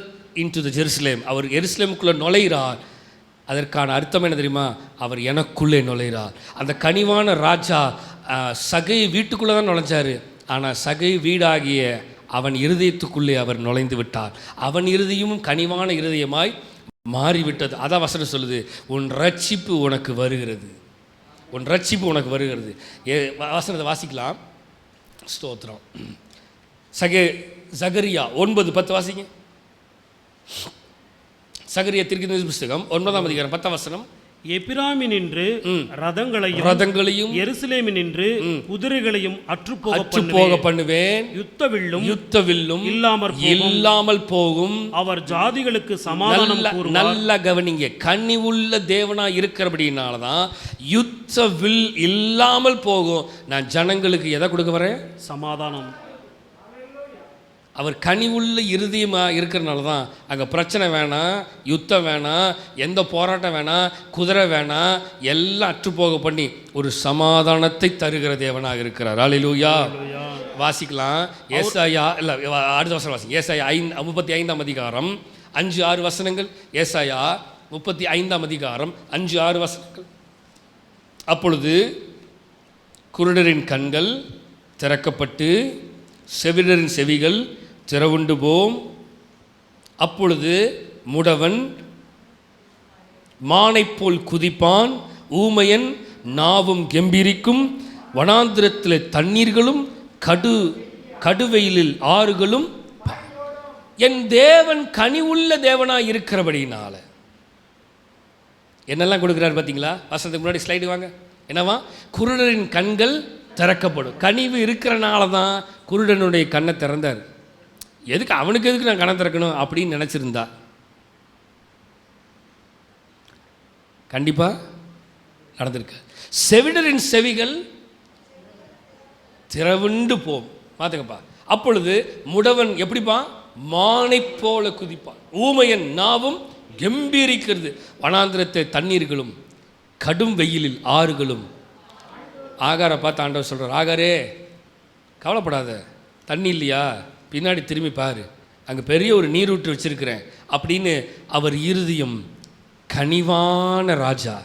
into the Jerusalem. அவர் எருசலேமுக்குள்ளே நுழைகிறார். அதற்கான அர்த்தம் என்ன தெரியுமா? அவர் எனக்குள்ளே நுழைகிறார். அந்த கனிவான ராஜா சகை வீட்டுக்குள்ளே தான் நுழைஞ்சார். ஆனால் சகை வீடாகிய அவன் இருதயத்துக்குள்ளே அவர் நுழைந்து விட்டார். அவன் இருதயமும் கனிவான இருதயமாய் மாறிவிட்டது. அதான் வசனம் சொல்லுது, உன் ரட்சிப்பு உனக்கு வருகிறது, உன் ரட்சிப்பு உனக்கு வருகிறது. வசனத்தை வாசிக்கலாம். ஸ்தோத்திரம். சகரியா 9:10 வாசிங்க. சகரியா தீர்க்கதரிசி புஸ்தகம் 9ஆம் அதிகாரம் 10ஆம் வசனம். எப்பிராமினின்று ரதங்களையும் எருசலேமினின்று குதிரைகளையும் அற்றுப்போக பண்ணுவேன். யுத்த வில்லும் இல்லாமல் போகும். அவர் ஜாதிகளுக்கு சமாதானம் கூறுவார். நல்ல கவனிங்க, கனிவுள்ள தேவனா இருக்கிறபடினாலதான் யுத்த வில் இல்லாமல் போகும். நான் ஜனங்களுக்கு எதை கொடுக்க வரேன்? சமாதானம். அவர் கனிவுள்ள இருதயமாக இருக்கிறனால தான் அங்கே பிரச்சனை வேணாம், யுத்தம் வேணாம், எந்த போராட்டம் வேணாம், குதிரை வேணாம், எல்லாம் அற்றுப்போக பண்ணி ஒரு சமாதானத்தை தருகிற தேவனாக இருக்கிறார். அல்லேலூயா. வாசிக்கலாம். ஏசாயா இல்லை, அடுத்த வசனம் வாசிங்க. ஏசாயா 35ஆம் அதிகாரம் 5-6 வசனங்கள். ஏசாயா 35ஆம் அதிகாரம் 5-6 வசனங்கள். அப்பொழுது குருடரின் கண்கள் திறக்கப்பட்டு செவிடரின் செவிகள் திறவுண்டு போம். அப்பொழுது முடவன் மானைப் போல் குதிப்பான், ஊமையன் நாவும் கெம்பீரிக்கும். வனாந்திரத்தில் தண்ணீர்களும் கடுவெயிலில் ஆறுகளும். என் தேவன் கனிவுள்ள தேவனாய் இருக்கிறபடினால என்னெல்லாம் கொடுக்குறாரு பார்த்தீங்களா? வசனத்துக்கு முன்னாடி ஸ்லைடு வாங்க. என்னவா? குருடரின் கண்கள் திறக்கப்படும். கனிவு இருக்கிறனால தான் குருடனுடைய கண்ணை திறந்தார். எதுக்கு அவனுக்கு எதுக்கு நான் கண்ணை திறக்கணும் அப்படின்னு நினச்சிருந்தா கண்டிப்பாக நடந்திருக்க. செவிடரின் செவிகள் திறவுண்டு போம். பார்த்துக்கப்பா. அப்பொழுது முடவன் எப்படிப்பா? மானைப் போல குதிப்பான். ஊமையன் நாவும் கம்பீரிக்கிறது. வனாந்திரத்தை தண்ணீர்களும் கடும் வெயிலில் ஆறுகளும். ஆகாரை பார்த்து ஆண்டவர் சொல்கிறார், ஆகாரே கவலைப்படாத, தண்ணி இல்லையா, பின்னாடி திரும்பி பாரு, அங்கே பெரிய ஒரு நீரூற்று வச்சிருக்கிறேன் அப்படின்னு. அவர் இருதயம் கனிவான ராஜா.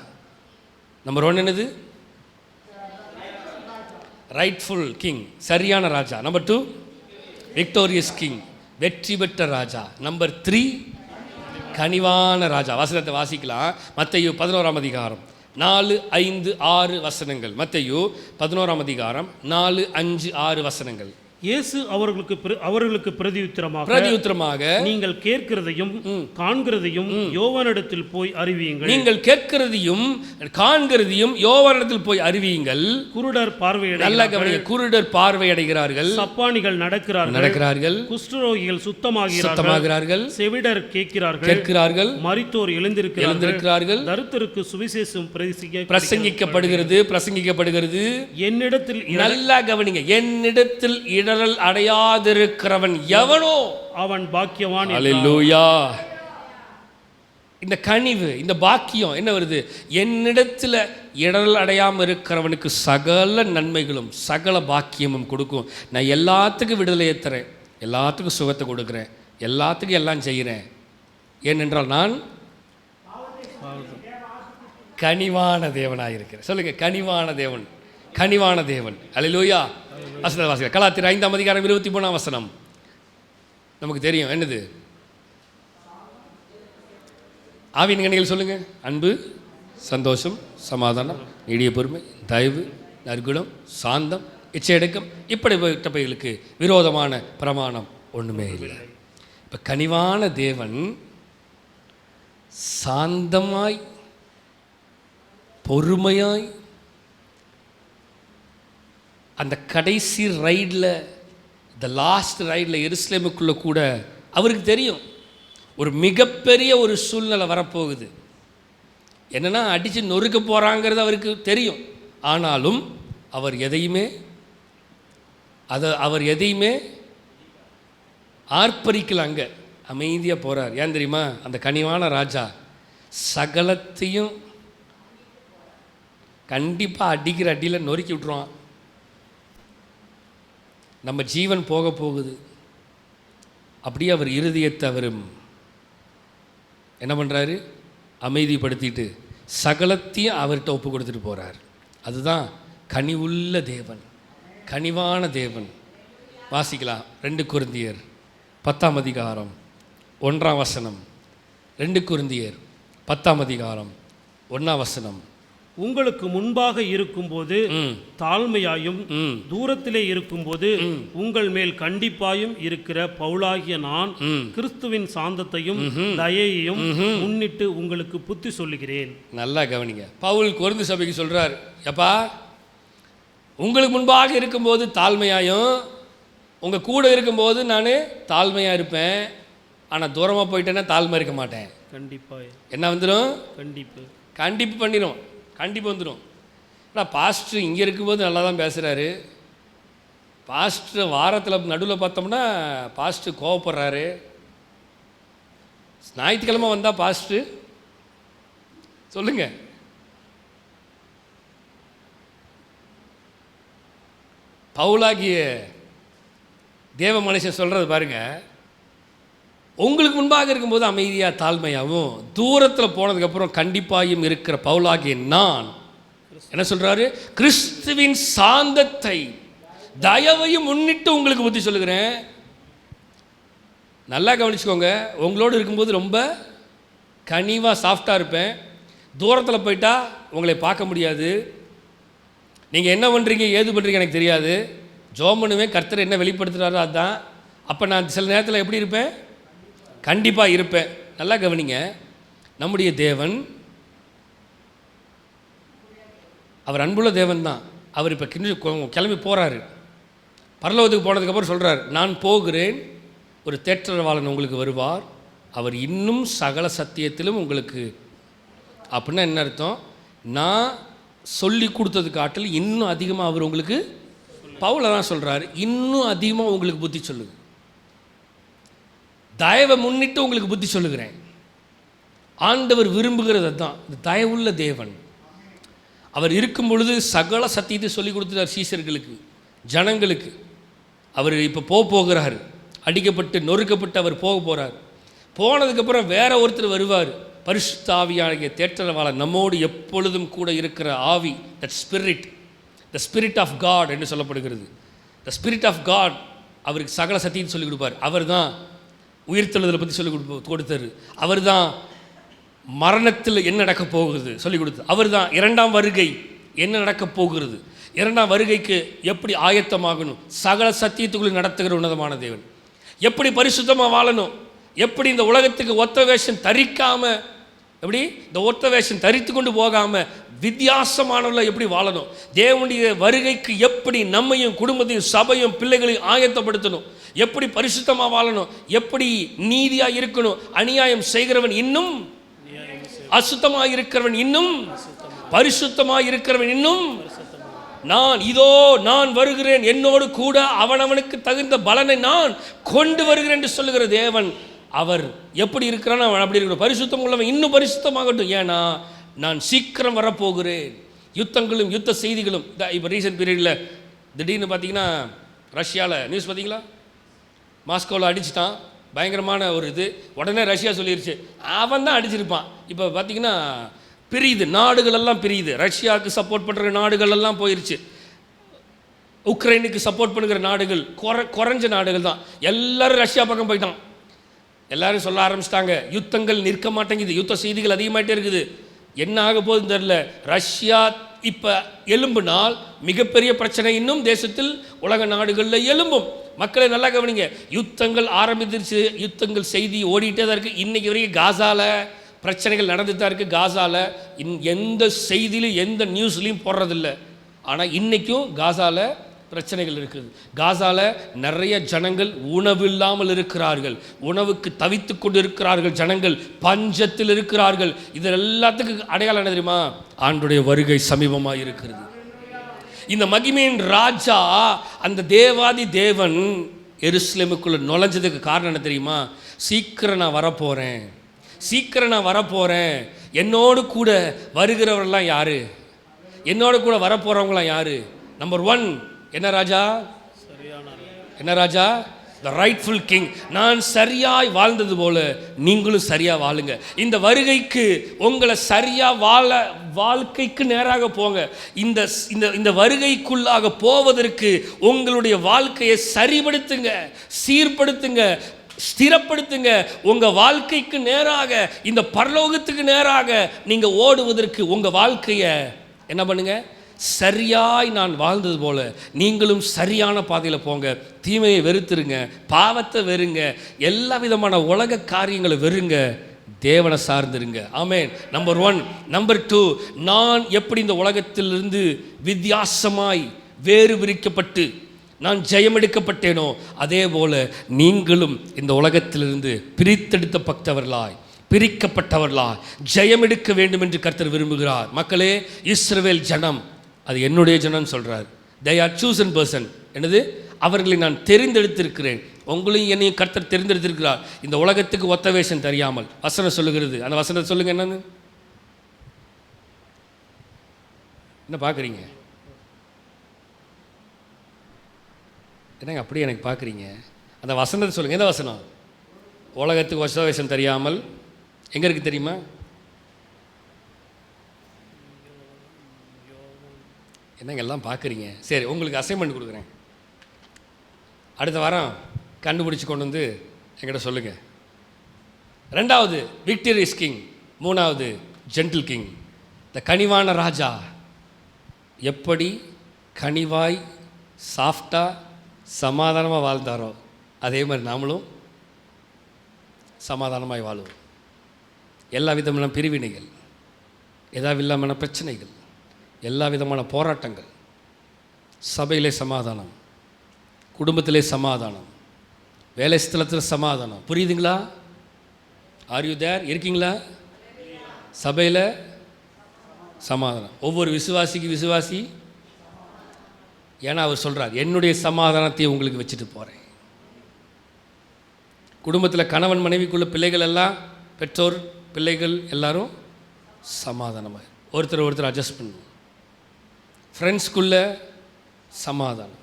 நம்பர் 1 என்னது? ரைட்ஃபுல் கிங், சரியான ராஜா. நம்பர் 2 விக்டோரியஸ் கிங், வெற்றி பெற்ற ராஜா. நம்பர் 3 கனிவான ராஜா. வசனத்தை வாசிக்கலாம். மத்தேயு 11ஆம் அதிகாரம் 4, 5, 6 வசனங்கள். மத்தேயு 11ஆம் அதிகாரம் 4, 5, 6 வசனங்கள். இயேசு அவர்களுக்கு பிரதியுத்தரமாக நீங்கள் கேட்கிறதையும் காண்கிறதையும் யோவானிடத்தில் போய் அறிவியுங்கள். நீங்கள் கேட்கிறதையும் காண்கிறதையும் யோவானிடத்தில் போய் அறிவியுங்கள். குருடர் பார்வையடைகிறார்கள். குருடர் பார்வையடைகிறார்கள். சப்பானிகள் நடக்கிறார்கள். குஷ்டரோகிகள் சுத்தமாகிறார்கள். செவிடர் கேட்கிறார்கள். மரித்தோர் எழுந்திருக்கிறார்கள். தரித்திரருக்கு சுவிசேஷம் பிரசங்கிக்கப்படுகிறது. என்னிடத்தில் நல்லா கவனிங்க, என்னிடத்தில் இடரல் அடையாதிருக்கிறவன் எவனோ அவன் பாக்கியவான். அல்லேலூயா. இந்த கனிவு, இந்த பாக்கியம் என்ன வருது? என்னிடத்தில் இடரல் அடையாமல் இருக்கிறவனுக்கு சகல நன்மைகளும் சகல பாக்கியமும் கொடுக்கும். நான் எல்லாத்துக்கும் விடுதலையை தரேன், எல்லாத்துக்கும் சுகத்தை கொடுக்குறேன், எல்லாத்துக்கும் எல்லாம் செய்கிறேன். ஏனென்றால் நான் கனிவான தேவனாக இருக்கிறேன். சொல்லுங்க, கனிவான தேவன், கனிவான தேவன். அல்லேலூயா. வசனத்தை வாசிக்க. கலாத்தியர் 5ஆம் அதிகாரம் 23ஆம் வசனம். நமக்கு தெரியும் என்னது? ஆவியின் கனிகள் சொல்லுங்க. அன்பு, சந்தோஷம், சமாதானம், நீடிய பொறுமை, தயவு, நற்குணம், சாந்தம், இச்சையடக்கம், இப்படிப்பட்டவைகளுக்கு விரோதமான பிரமாணம் ஒன்றுமே இல்லை. இப்போ கனிவான தேவன் சாந்தமாய் பொறுமையாய் அந்த கடைசி ரைடில், த லாஸ்ட் ரைடில் எருசலேமுக்குள்ளே கூட அவருக்கு தெரியும் ஒரு மிகப்பெரிய ஒரு சூழ்நிலை வரப்போகுது. என்னென்னா அடித்து நொறுக்க போகிறாங்கிறது அவருக்கு தெரியும். ஆனாலும் அவர் எதையுமே ஆர்ப்பரிக்கல. அங்கே அமைதியாக போகிறார். ஏன் தெரியுமா? அந்த கனிவான ராஜா சகலத்தையும் கண்டிப்பாக அடிக்கிற அடியில் நொறுக்கி விட்டுருவான். நம்ம ஜீவன் போக போகுது. அப்படியே அவர் இருதயத்தை அவர் என்ன பண்ணுறாரு? அமைதிப்படுத்திட்டு சகலத்தையும் அவர்கிட்ட ஒப்பு கொடுத்துட்டு போகிறார். அதுதான் கனிவுள்ள தேவன், கனிவான தேவன். வாசிக்கலாம். 2 கொரிந்தியர் 10ஆம் அதிகாரம் 1ஆம் வசனம். 2 கொரிந்தியர் 10ஆம் அதிகாரம் 1ஆம் வசனம். உங்களுக்கு முன்பாக இருக்கும்போது தாழ்மையாயும் தூரத்திலே இருக்கும்போது உங்கள் மேல் கண்டிப்பாயும் இருக்கிற பவுலாகிய நான் கிறிஸ்துவின் சாந்தத்தையும் தயையையும் முன்னிட்டு உங்களுக்கு புத்தி சொல்லுகிறேன். நல்லா கவனிங்க. பவுல் கொரிந்து சபைக்கு சொல்றார், எப்பா உங்களுக்கு முன்பாக இருக்கும்போது தாழ்மையாயும் உங்கள் கூட இருக்கும்போது நான் தாழ்மையாக இருப்பேன், ஆனால் தூரமாக போயிட்டேன்னா தாழ்மை இருக்க மாட்டேன். கண்டிப்பாக என்ன வந்துடும்? கண்டிப்பு பண்ணிடும், கண்டிப்பாக வந்துடும். ஆனால் பாஸ்டர் இங்கே இருக்கும்போது நல்லா தான் பேசுகிறாரு. பாஸ்டர் வாரத்தில் நடுவில் பார்த்தோம்னா பாஸ்டர் கோவப்படுறாரு. ஞாயிற்றுக்கிழமை வந்தால் பாஸ்டர் சொல்லுங்கள், பவுலாகிய தேவ மனுஷன் சொல்கிறது பாருங்க, உங்களுக்கு முன்பாக இருக்கும்போது அமைதியாக தாழ்மையாகவும் தூரத்தில் போனதுக்கப்புறம் கண்டிப்பாயும் இருக்கிற பவுலாகிய நான் என்ன சொல்கிறாரு? கிறிஸ்துவின் சாந்தத்தை தயவையும் முன்னிட்டு உங்களுக்கு புத்தி சொல்லுகிறேன். நல்லா கவனிச்சுக்கோங்க. உங்களோடு இருக்கும்போது ரொம்ப கனிவாக சாஃப்டாக இருப்பேன். தூரத்தில் போயிட்டா உங்களை பார்க்க முடியாது. நீங்கள் என்ன பண்ணுறீங்க ஏது பண்ணுறீங்க எனக்கு தெரியாது. ஜோம் பண்ணுவேன், கர்த்தர் என்ன வெளிப்படுத்துகிறாரோ அதுதான். அப்போ நான் சில நேரத்தில் எப்படி இருப்பேன்? கண்டிப்பாக இருப்பேன். நல்லா கவனிங்க. நம்முடைய தேவன் அவர் அன்புள்ள தேவன் தான். அவர் இப்போ கிளம்பி போகிறாரு. பரலோகத்துக்கு போனதுக்கப்புறம் சொல்கிறார், நான் போகிறேன், ஒரு தேற்றரவாளன் உங்களுக்கு வருவார், அவர் இன்னும் சகல சத்தியத்திலும் உங்களுக்கு. அப்படின்னா என்ன அர்த்தம்? நான் சொல்லி கொடுத்தது காட்டில் இன்னும் அதிகமாக அவர் உங்களுக்கு, பவுல தான் சொல்கிறார், இன்னும் அதிகமாக உங்களுக்கு புத்தி சொல்லுங்க, தயவை முன்னிட்டு உங்களுக்கு புத்தி சொல்லுகிறேன். ஆண்டவர் விரும்புகிறது தான். இந்த தயவுள்ள தேவன். அவர் இருக்கும் பொழுது சகல சத்தியத்தை சொல்லி கொடுத்தார் சீசர்களுக்கு, ஜனங்களுக்கு. அவர் இப்போ போகிறார், அடிக்கப்பட்டு நொறுக்கப்பட்டு அவர் போகிறார். போனதுக்கப்புறம் வேற ஒருத்தர் வருவார், பரிசுத்த ஆவியாகிய தேற்றரவாளர், நம்மோடு எப்பொழுதும் கூட இருக்கிற ஆவி, that spirit, the spirit of God என்று சொல்லப்படுகிறது. த ஸ்பிரிட் ஆஃப் காட் அவருக்கு சகல சத்தியத்தை சொல்லிக் கொடுப்பார். அவர் தான் உயிர்த்தெழுதலை பற்றி சொல்லிக் கொடுத்தார். அவர் தான் மரணத்தில் என்ன நடக்கப் போகிறது சொல்லிக் கொடுத்தார். அவர் தான் இரண்டாம் வருகை என்ன நடக்கப் போகிறது, இரண்டாம் வருகைக்கு எப்படி ஆயத்தமாகணும், சகல சத்தியத்துக்குள்ளே நடத்துகிற உன்னதமான தேவன். எப்படி பரிசுத்தமாக வாழணும், எப்படி இந்த உலகத்துக்கு ஒத்த வேஷம் தரிக்காமல், எப்படி இந்த ஒத்த வேஷம் தரித்து கொண்டு போகாமல் வித்தியாசமானவர்கள எப்படி வாழணும், தேவனுடைய வருகைக்கு எப்படி நம்மையும் குடும்பத்தையும் சபையும் பிள்ளைகளையும் ஆயத்தப்படுத்தணும், எப்படி பரிசுத்தமாக வாழணும், எப்படி நீதியாக இருக்கணும், அநியாயம் செய்கிறவன் இன்னும் அசுத்தமாக இருக்கிறவன் இன்னும் பரிசுத்தமாக இருக்கிறவன் இன்னும், நான் வருகிறேன், என்னோடு கூட அவனவனுக்கு தகுந்த பலனை நான் கொண்டு வருகிறேன் என்று சொல்லுகிற தேவன். அவர் எப்படி இருக்கிறான் அவன் அப்படி இருக்கிற பரிசுத்தம் உள்ளவன் இன்னும் பரிசுத்தமாகட்டும், ஏன்னா நான் சீக்கிரம் வரப்போகிறேன். யுத்தங்களும் யுத்த செய்திகளும். இப்போ ரீசெண்ட் பீரியடில் திடீர்னு பார்த்தீங்கன்னா ரஷ்யாவில் நியூஸ் பார்த்தீங்களா, மாஸ்கோவில் அடிச்சிட்டான், பயங்கரமான ஒரு இது. உடனே ரஷ்யா சொல்லிருச்சு அவன் தான் அடிச்சிருப்பான். இப்போ பார்த்தீங்கன்னா பிரியுது, நாடுகளெல்லாம் பிரியுது. ரஷ்யாவுக்கு சப்போர்ட் பண்ணுற நாடுகள் எல்லாம் போயிடுச்சு, உக்ரைனுக்கு சப்போர்ட் பண்ணுகிற நாடுகள் குறைஞ்ச நாடுகள் தான், எல்லாரும் ரஷ்யா பக்கம் போயிட்டான். எல்லாரும் சொல்ல ஆரம்பிச்சிட்டாங்க, யுத்தங்கள் நிற்க மாட்டேங்குது, யுத்த செய்திகள் அதிகமாகிட்டே இருக்குது, என்ன ஆக போகுதுன்னு தெரில. ரஷ்யா இப்போ எலும்புனால் மிகப்பெரிய பிரச்சனை இன்னும் தேசத்தில் உலக நாடுகளில் எழும்பும். மக்களை நல்லா கவனிங்க, யுத்தங்கள் ஆரம்பிச்சிருச்சு, யுத்தங்கள் செய்தி ஓடிட்டே தான் இருக்குது. இன்றைக்கி வரைக்கும் காசாவில் பிரச்சனைகள் நடந்துட்டு தான் இருக்குது. காசாவில் எந்த செய்தியிலும் எந்த நியூஸ்லையும் போடுறதில்லை, ஆனால் இன்றைக்கும் காசாவில் பிரச்சனைகள் இருக்குது. காசாவில் நிறைய ஜனங்கள் உணவில்லாமல் இருக்கிறார்கள், உணவுக்கு தவித்து கொண்டு இருக்கிறார்கள், ஜனங்கள் பஞ்சத்தில் இருக்கிறார்கள். இது எல்லாத்துக்கும் அடையாளம் என்ன தெரியுமா? ஆண்டவருடைய வருகை சமீபமாக இருக்கிறது. இந்த மகிமையின் ராஜா, அந்த தேவாதி தேவன் எருசலேமுக்குள்ள நுழைஞ்சதுக்கு காரணம் என்ன தெரியுமா? சீக்கிரம் நான் வரப்போகிறேன், சீக்கிரம் நான் வரப்போகிறேன். என்னோடு கூட வருகிறவரெல்லாம் யாரு? என்னோடு கூட வரப்போகிறவங்களாம் யாரு? நம்பர் 1 என்ன ராஜா? என்ன ராஜா? த ரைட்ஃபுல் கிங். நான் சரியாய் வாழ்ந்தது போல நீங்களும் சரியாக வாழுங்க. இந்த வருகைக்கு உங்களை சரியாக வாழ்க்கைக்கு நேராக போங்க. இந்த இந்த வருகைக்குள்ளாக போவதற்கு உங்களுடைய வாழ்க்கையை சரிபடுத்துங்க, சீர்படுத்துங்க, ஸ்திரப்படுத்துங்க. உங்கள் வாழ்க்கைக்கு நேராக, இந்த பரலோகத்துக்கு நேராக நீங்கள் ஓடுவதற்கு உங்கள் வாழ்க்கையை என்ன பண்ணுங்க? சரியாய் நான் வாழ்ந்தது போல நீங்களும் சரியான பாதையில் போங்க. தீமையை வெறுத்துருங்க, பாவத்தை வெறுங்க, எல்லா விதமான உலக காரியங்களை வெறுங்க, தேவனை சார்ந்துருங்க. ஆமென். நம்பர் 1. நம்பர் 2, நான் எப்படி இந்த உலகத்திலிருந்து வித்தியாசமாய் வேறு விரிக்கப்பட்டு நான் ஜெயமெடுக்கப்பட்டேனோ அதே போல நீங்களும் இந்த உலகத்திலிருந்து பிரித்தெடுக்கப்பட்டவர்களாய் பிரிக்கப்பட்டவர்களாய் ஜெயமெடுக்க வேண்டும் என்று கர்த்தர் விரும்புகிறார். மக்களே, இஸ்ரவேல் ஜனம், அது என்னுடைய ஜனம் சொல்றார். they are chosen person. என்னது? அவர்களை நான் தெரிந்தெடுத்திருக்கிறேன். உங்களையும் என்னையும் கர்த்தர் தெரிந்தெடுத்திருக்கிறார். இந்த உலகத்துக்கு ஒத்த வேஷம் தெரியாமல். வசனம் சொல்லுகிறது. அந்த வசனத்தை சொல்லுங்க. என்னன்னு என்ன பார்க்குறீங்க? என்னங்க அப்படியே எனக்கு பார்க்குறீங்க? அந்த வசனத்தை சொல்லுங்கள். எந்த வசனம்? உலகத்துக்கு ஒத்த வேஷம் தெரியாமல் எங்கே இருக்குது தெரியுமா? என்னங்க எல்லாம் பார்க்குறீங்க? சரி, உங்களுக்கு அசைன்மெண்ட் கொடுக்குறேன். அடுத்த வாரம் கண்டுபிடிச்சி கொண்டு வந்து என்கிட்ட சொல்லுங்கள். 2வது விக்டரியஸ் கிங், 3வது ஜென்டில் கிங். இந்த கனிவான ராஜா எப்படி கனிவாய் சாஃப்டாக சமாதானமாக வாழ்ந்தாரோ அதே மாதிரி நாமளும் சமாதானமாய் வாழுவோம். எல்லா விதமான பிரிவினைகள், எல்லா விதமான பிரச்சனைகள், எல்லா விதமான போராட்டங்கள், சபையிலே சமாதானம், குடும்பத்திலே சமாதானம், வேலை ஸ்தலத்தில் சமாதானம். புரியுதுங்களா? Are you there? இருக்கீங்களா? சபையில் சமாதானம். ஒவ்வொரு விசுவாசி, ஏன்னா அவர் சொல்கிறார், என்னுடைய சமாதானத்தை உங்களுக்கு வச்சுட்டு போகிறேன். குடும்பத்தில் கணவன் மனைவிக்குள்ள பிள்ளைகள் எல்லாம், பெற்றோர் பிள்ளைகள் எல்லாரும் சமாதானமாக ஒருத்தர் அட்ஜஸ்ட் பண்ணணும். ஃப்ரெண்ட்ஸ்குள்ள சமாதானம்,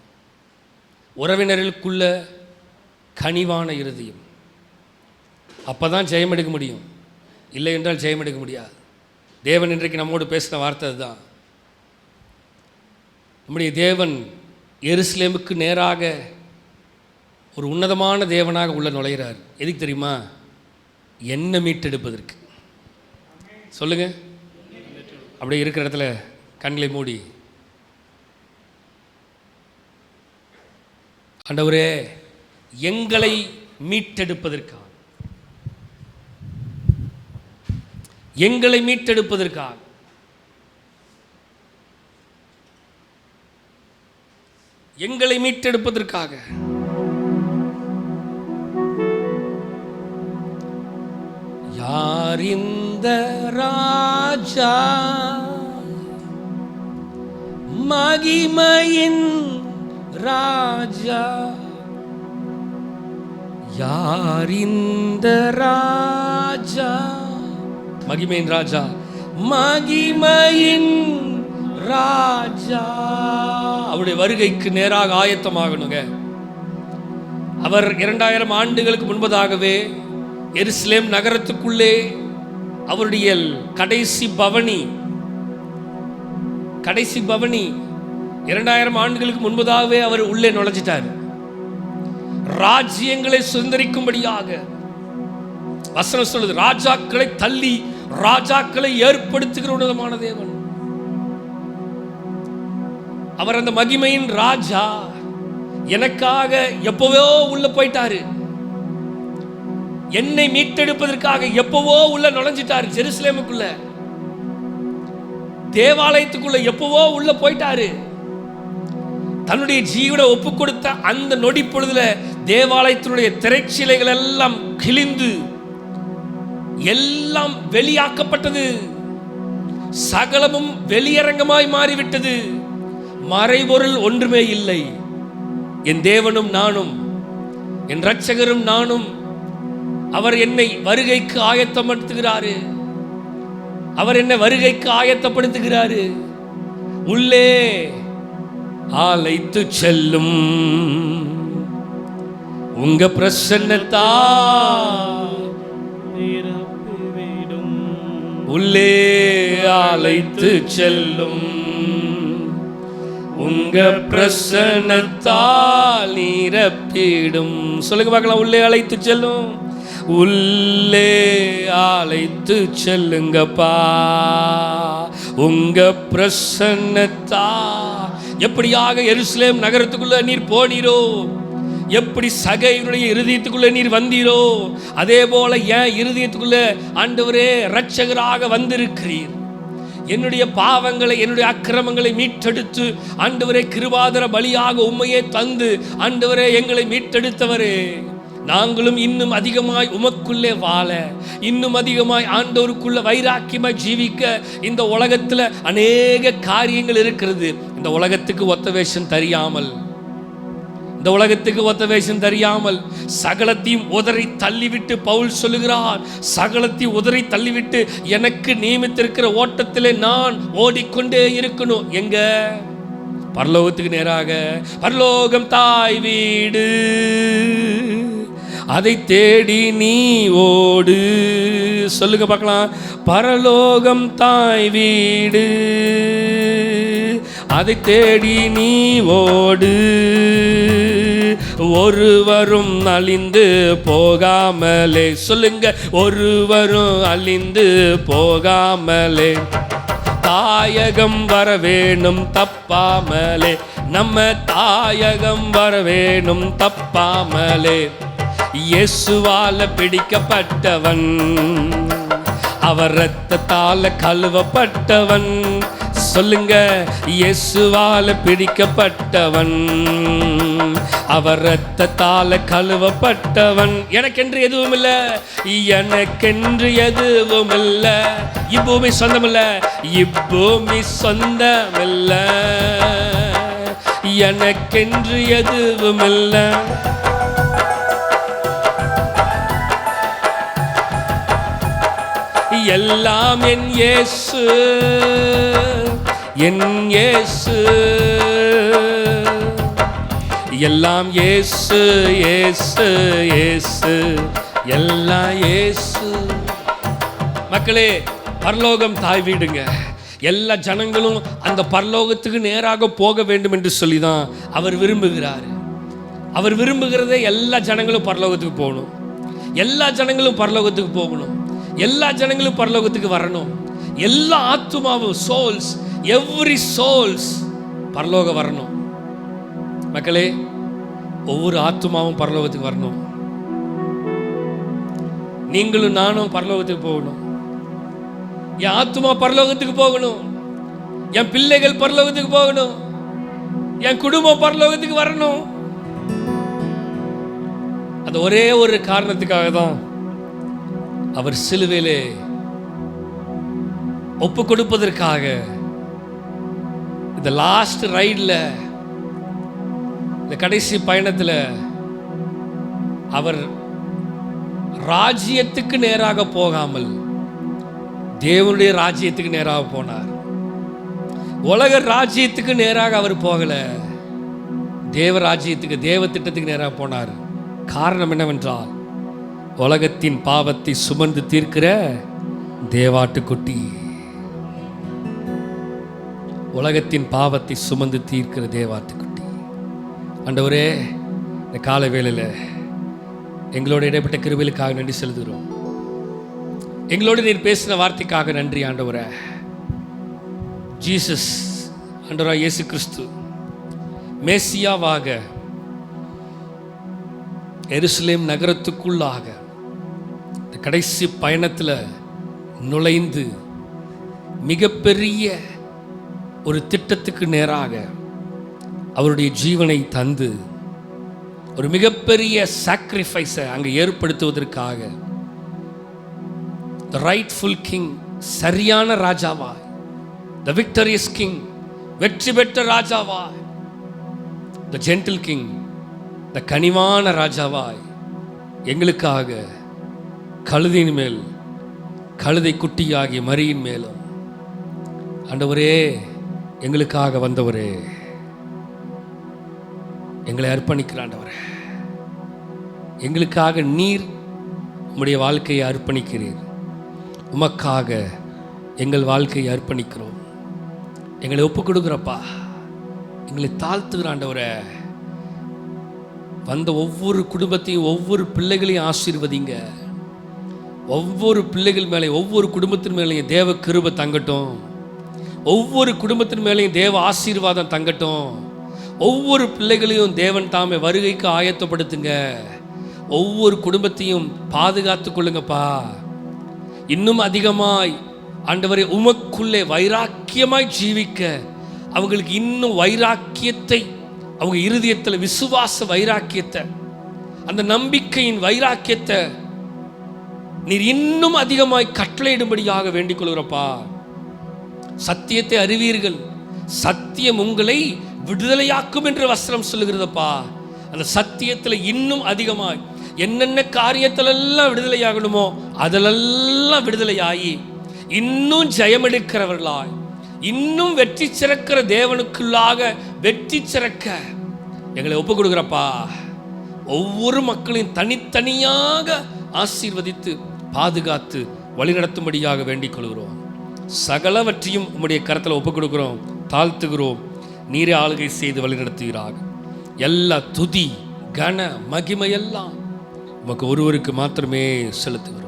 உறவினர்களுக்குள்ள கனிவான இருதயம். அப்போ தான் ஜெயம் எடுக்க முடியும். இல்லை என்றால் ஜெயம் எடுக்க முடியாது. தேவன் இன்றைக்கு நம்மோடு பேசின வார்த்தை அதுதான். நம்முடைய தேவன் எருசலேமுக்கு நேராக ஒரு உன்னதமான தேவனாக உள்ள நுழைகிறார். எதுக்கு தெரியுமா? என்ன மீட்டெடுப்பதற்கு. சொல்லுங்க. அப்படியே இருக்கிற இடத்துல கண்களை மூடி, ஆண்டவரே எங்களை மீட்டெடுப்பதற்காக, எங்களை மீட்டெடுப்பதற்காக, எங்களை மீட்டெடுப்பதற்காக யார் இந்த ராஜா? மகிமையின் ராஜா. யார் இந்த ராஜா? மகிமையின் ராஜா, மகிமையின் ராஜா. அவருடைய வருகைக்கு நேராக ஆயத்தமாகணுங்க. அவர் 2000 ஆண்டுகளுக்கு முன்பதாகவே எருசலேம் நகரத்துக்குள்ளே அவருடைய கடைசி பவனி 2000 ஆண்டுகளுக்கு முன்பதாகவே அவர் உள்ளே நுழைஞ்சிட்டார். ராஜ்யங்களை சுதந்திரிக்கும்படியாக வசனம் சொல்லுது, ராஜாக்களை தள்ளி ராஜாக்களை ஏற்படுத்துகிற உன்னதமான தேவன் அவர். அந்த மகிமையின் ராஜா எனக்காக எப்பவோ உள்ள போயிட்டாரு. என்னை மீட்டெடுப்பதற்காக எப்பவோ உள்ள நுழைஞ்சிட்டாரு. ஜெருசலேமுக்குள்ள, தேவாலயத்துக்குள்ள எப்பவோ உள்ள போயிட்டாரு. தன்னுடைய ஜீவனை ஒப்பு கொடுத்த அந்த நொடி பொழுதுல தேவாலயத்தினுடைய திரைச்சீலைகள் எல்லாம் கிழிந்து எல்லாம் வெளியாக்கப்பட்டது. சகலமும் வெளியரங்கமாய் மாறிவிட்டது. மறைபொருள் ஒன்றுமே இல்லை. என் தேவனும் நானும், என் இரட்சகரும் நானும், அவர் என்னை வருகைக்கு ஆயத்தப்படுத்துகிறாரு. அவர் என்னை வருகைக்கு ஆயத்தப்படுத்துகிறாரு. உள்ளே அழைத்து செல்லும் உங்க பிரசன்னத்தால் உள்ளே அழைத்து செல்லும் உங்க பிரசன்னத்தால் நிரப்பிடும். சொல்லுங்க பார்க்கலாம். உள்ளே அழைத்து செல்லும், உள்ளே அழைத்து செல்லுங்கப்பா. உங்க பிரசன்னத்தா எப்படியாக எருசலேம் நகரத்துக்குள்ள நீர் போனீரோ, எப்படி சகையினுடைய இருதயத்துக்குள்ள நீர் வந்தீரோ, அதே போல என் இருதயத்துக்குள்ள ஆண்டவரே இரட்சகராக வந்திருக்கிறீர். என்னுடைய பாவங்களை, என்னுடைய அக்கிரமங்களை மீட்டெடுத்து ஆண்டவரே கிருபாதர பலியாக உம்மையே தந்து ஆண்டவரே எங்களை மீட்டெடுத்தவரே, நாங்களும் இன்னும் அதிகமாய் உமக்குள்ளே வாழ, இன்னும் அதிகமாய் ஆண்டவருக்குள்ள வைராக்கியமாய் ஜீவிக்க இந்த உலகத்தில் அநேக காரியங்கள் இருக்கிறது. இந்த உலகத்துக்கு ஒத்த வேஷம் தெரியாமல், இந்த உலகத்துக்கு ஒத்த வேஷம் தெரியாமல் சகலத்தையும் உதறி தள்ளிவிட்டு பவுல் சொல்லுகிறார், சகலத்தையும் உதறி தள்ளிவிட்டு எனக்கு நியமித்திருக்கிற ஓட்டத்திலே நான் ஓடிக்கொண்டே இருக்கணும். எங்க? பரலோகத்துக்கு நேராக. பரலோகம் தாய் வீடு, அதை தேடி நீ ஓடு. சொல்லுங்க பார்க்கலாம். பரலோகம் தாய் வீடு, அதை தேடி நீ ஓடு. ஒருவரும் அழிந்து போகாமலே. சொல்லுங்க, ஒருவரும் அழிந்து போகாமலே தாயகம் வர வேணும் தப்பாமலே. நம்ம தாயகம் வர வேணும் தப்பாமலே. இயேசுவால பிடிக்கப்பட்டவன், அவர் இரத்தத்தால கழுவப்பட்டவன். சொல்லுங்க, இயேசுவால பிடிக்கப்பட்டவன், அவர் இரத்தத்தால கழுவப்பட்டவன். எனக்கென்று எதுவும் இல்லை, எனக்கென்று எதுவும் இல்லை. இப்பூமி சொந்தமில்ல, இப்பூமி சொந்தமில்ல, எனக்கென்று எதுவும் இல்லை. எல்லாம் என் இயேசு, என் இயேசு, எல்லாம் இயேசு, இயேசு, இயேசு, எல்லாம் இயேசு. மக்களே, பரலோகம் தாய் வீடுங்க. எல்லா ஜனங்களும் அந்த பரலோகத்துக்கு நேராக போக வேண்டும் என்று சொல்லி தான் அவர் விரும்புகிறார். அவர் விரும்புகிறதே எல்லா ஜனங்களும் பரலோகத்துக்கு போகணும், எல்லா ஜனங்களும் பரலோகத்துக்கு போகணும், எல்லா ஜனங்களும் பரலோகத்துக்கு வரணும். எல்லா ஆத்துமாவும், சோல்ஸ், எவ்ரி சோல்ஸ் பரலோகம் வரணும். மக்களே, ஒவ்வொரு ஆத்துமாவும் பரலோகத்துக்கு வரணும். நீங்களும் நானும் பரலோகத்துக்கு போகணும். என் ஆத்துமா பரலோகத்துக்கு போகணும், என் பிள்ளைகள் பரலோகத்துக்கு போகணும், என் குடும்பம் பரலோகத்துக்கு வரணும். அந்த ஒரே ஒரு காரணத்துக்காக தான் அவர் சிலுவையிலே ஒப்பு கொடுப்பதற்காக இந்த லாஸ்ட் ரைட்ல, இந்த கடைசி பயணத்தில் அவர் ராஜ்யத்துக்கு நேராக போகாமல் தேவனுடைய ராஜ்யத்துக்கு நேராக போனார். உலக ராஜ்யத்துக்கு நேராக அவர் போகல, தேவ ராஜ்யத்துக்கு, தேவ திட்டத்துக்கு நேராக போனார். காரணம் என்னவென்றால், உலகத்தின் பாவத்தை சுமந்து தீர்க்கிற தேவாட்டுக்குட்டி, உலகத்தின் பாவத்தை சுமந்து தீர்க்கிற தேவாட்டுக்குட்டி. ஆண்டவரே, இந்த காலை வேளையில் எங்களோட இடைப்பட்ட கிருபைகளுக்காக நன்றி செலுத்துகிறோம். எங்களோடு நீர் பேசின வார்த்தைக்காக நன்றி ஆண்டவரே. ஜீசஸ், ஆண்டவராய் இயேசு கிறிஸ்து மேசியாவாக எருசலேம் நகரத்துக்குள்ளாக இந்த கடைசி பயணத்தில் நுழைந்து மிகப்பெரிய ஒரு திட்டத்துக்கு நேராக அவருடைய ஜீவனை தந்து ஒரு மிகப்பெரிய சாக்ரிஃபைஸை அங்கே ஏற்படுத்துவதற்காக the rightful king, சரியான ராஜாவாய், the victorious king, வெற்றி பெற்ற ராஜாவாய், the gentle king, the கனிவான ராஜாவாய் எங்களுக்காக கழுதையின் மேல், கழுதை குட்டியாகிய மரியின் மேலும் ஆண்டவரே எங்களுக்காக வந்தவரே, எங்களை அர்ப்பணிக்கிற ஆண்டவரே, எங்களுக்காக நீர் உம்முடைய வாழ்க்கையை அர்ப்பணிக்கிறீர். உமக்காக எங்கள் வாழ்க்கையை அர்ப்பணிக்கிறோம். எங்களை ஒப்பு கொடுக்குறப்பா, எங்களை தாழ்த்துகிற ஆண்டவரே. வந்த ஒவ்வொரு குடும்பத்தையும், ஒவ்வொரு பிள்ளைகளையும் ஆசீர்வதிங்க. ஒவ்வொரு பிள்ளைகள் மேலேயும் ஒவ்வொரு குடும்பத்தின் மேலேயும் தேவ கிருபை தங்கட்டும். ஒவ்வொரு குடும்பத்தின் மேலேயும் தேவ ஆசீர்வாதம் தங்கட்டும். ஒவ்வொரு பிள்ளைகளையும் தேவன் தாமே வருகைக்கு ஆயத்தப்படுத்துங்க. ஒவ்வொரு குடும்பத்தையும் பாதுகாத்து கொள்ளுங்கப்பா. இன்னும் அதிகமாய் ஆண்டவரே உமக்குள்ளே வைராக்கியமாய் ஜீவிக்க அவங்களுக்கு இன்னும் வைராக்கியத்தை, அவங்க இருதயத்தில் விசுவாச வைராக்கியத்தை, அந்த நம்பிக்கையின் வைராக்கியத்தை நீர் இன்னும் அதிகமாய் கட்டளையிடும்படியாக வேண்டிக் கொள்கிறப்பா. சத்தியத்தை அறிவீர்கள், சத்தியம் உங்களை விடுதலையாக்கும் என்று வசனம் சொல்லுகிறதப்பா. அந்த சத்தியத்தில் இன்னும் அதிகமாய் என்னென்ன காரியத்திலெல்லாம் விடுதலையாகணுமோ அதிலெல்லாம் விடுதலையாகி இன்னும் ஜெயமெடுக்கிறவர்களாய், இன்னும் வெற்றி சிறக்கிற தேவனுக்குள்ளாக வெற்றி சிறக்க எங்களை ஒப்புக் கொடுக்குறப்பா. ஒவ்வொரு மக்களையும் தனித்தனியாக ஆசீர்வதித்து பாதுகாத்து வழிநடத்தும்படியாக வேண்டிக் கொள்கிறோம். சகலவற்றையும் உம்முடைய கரத்தில் ஒப்புக் கொடுக்கிறோம், தாழ்த்துகிறோம். நீரே ஆளுகை செய்து வழிநடத்துகிறார். எல்லா துதி கன மகிமையெல்லாம் உமக்கு ஒருவருக்கு மாத்திரமே செலுத்துகிறோம்.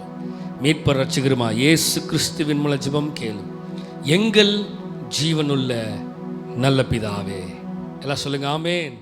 மீட்பர் ரட்சகருமா இயேசு கிறிஸ்துவின் மூலம் ஜெபம் கேளும் எங்கள் ஜீவனுள்ள நல்ல பிதாவே. எல்லாம் சொல்லுங்க, ஆமேன்.